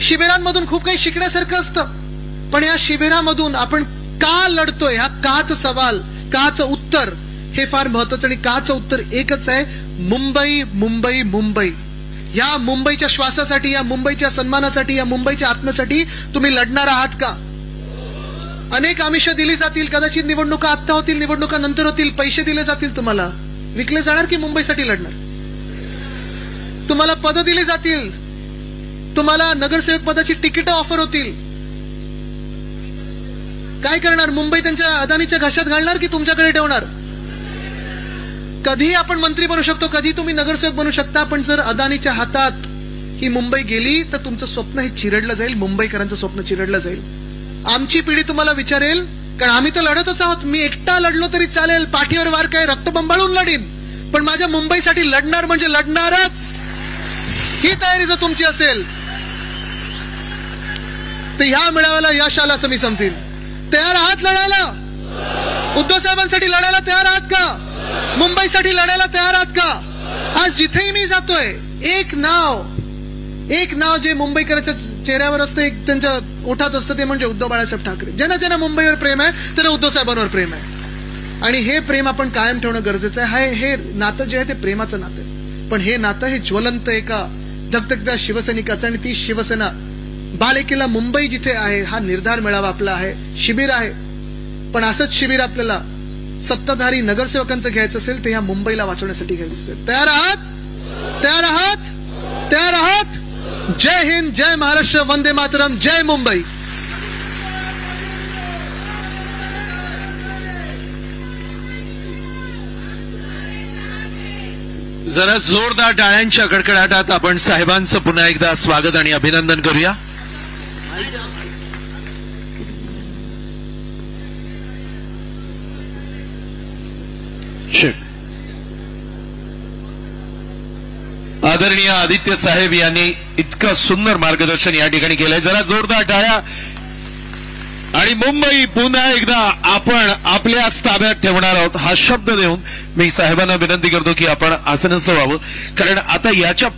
शिबिरांमधून खूप काही शिकण्यासारखं असतं, पण या शिबिरामधून आपण का लढतोय, हा काच सवाल, काच उत्तर हे फार महत्वाचं. आणि काच उत्तर एकच आहे, मुंबई, मुंबई, मुंबई. या मुंबईच्या श्वासासाठी, या मुंबईच्या सन्मानासाठी, या मुंबईच्या आत्म्यासाठी तुम्ही लढणार आहात का? अनेक आमिषं दिली जातील, कदाचित निवडणुका आत्ता होतील, निवडणुका नंतर होतील, पैसे दिले जातील, तुम्हाला विकले जाणार की मुंबईसाठी लढणार? तुम्हाला पद दिली जातील, तुम्हाला नगरसेवक पदाची तिकीट ऑफर होतील, काय करणार? मुंबई त्यांच्या अदानीच्या घशात घालणार की तुमच्याकडे ठेवणार? कधी आपण मंत्री बनू शकतो, कधी तुम्ही नगरसेवक बनू शकता, पण जर अदानीच्या हातात ही मुंबई गेली तर तुमचं स्वप्न हे चिरडलं जाईल, मुंबईकरांचं स्वप्न चिरडलं जाईल. आमची पिढी तुम्हाला विचारेल, कारण आम्ही तर लढतच आहोत. मी एकटा लढलो तरी चालेल, पाठीवर वार काय रक्त बंबाळून लढीन, पण माझ्या मुंबईसाठी लढणार म्हणजे लढणारच. ही तयारी जर तुमची असेल तर ह्या मेळाव्याला यश आलं असं मी समजेन. तयार आहात लढायला? उद्धव साहेबांसाठी लढायला तयार आहात का? मुंबईसाठी लढायला तयार आहात का? आज जिथेही मी जातोय एक नाव जे मुंबईकरांच्या चेहऱ्यावर असतं, एक त्यांच्या ओठात असतं, ते म्हणजे उद्धव बाळासाहेब ठाकरे. ज्यांना ज्यांना मुंबईवर प्रेम आहे त्यांना उद्धव साहेबांवर प्रेम आहे. आणि हे प्रेम आपण कायम ठेवणं गरजेचं आहे. हे नातं जे आहे ते प्रेमाचं नातं आहे, पण हे नातं हे ज्वलंत एका धगधगत्या शिवसैनिकाचं. आणि ती शिवसेना बालेकिल्ला मुंबई जिथे आहे, हा निर्धार मेळावा आपला आहे, शिबिर आहे. पण असंच शिबिर आपल्याला सत्ताधारी नगरसेवकांचं घ्यायचं असेल तर ह्या मुंबईला वाचवण्यासाठी घ्यायचं असेल. तयार आहात? तयार आहात? तयार आहात? जय हिंद, जय महाराष्ट्र, वंदे मातरम, जय मुंबई. जरा जोरदार टाळ्यांच्या कडकडाटात आपण साहेबांचं पुन्हा एकदा स्वागत आणि अभिनंदन करूया. आदरणीय आदित्य साहेब यांनी इतकं सुंदर मार्गदर्शन या ठिकाणी केलंय. जरा जोरदार टाळ्या. आणि मुंबई पुन्हा एकदा आपण आपल्याच ताब्यात ठेवणार आहोत हा शब्द देऊन मी साहेबांना विनंती करतो की आपण आसनस्थ व्हावं, कारण आता याच्या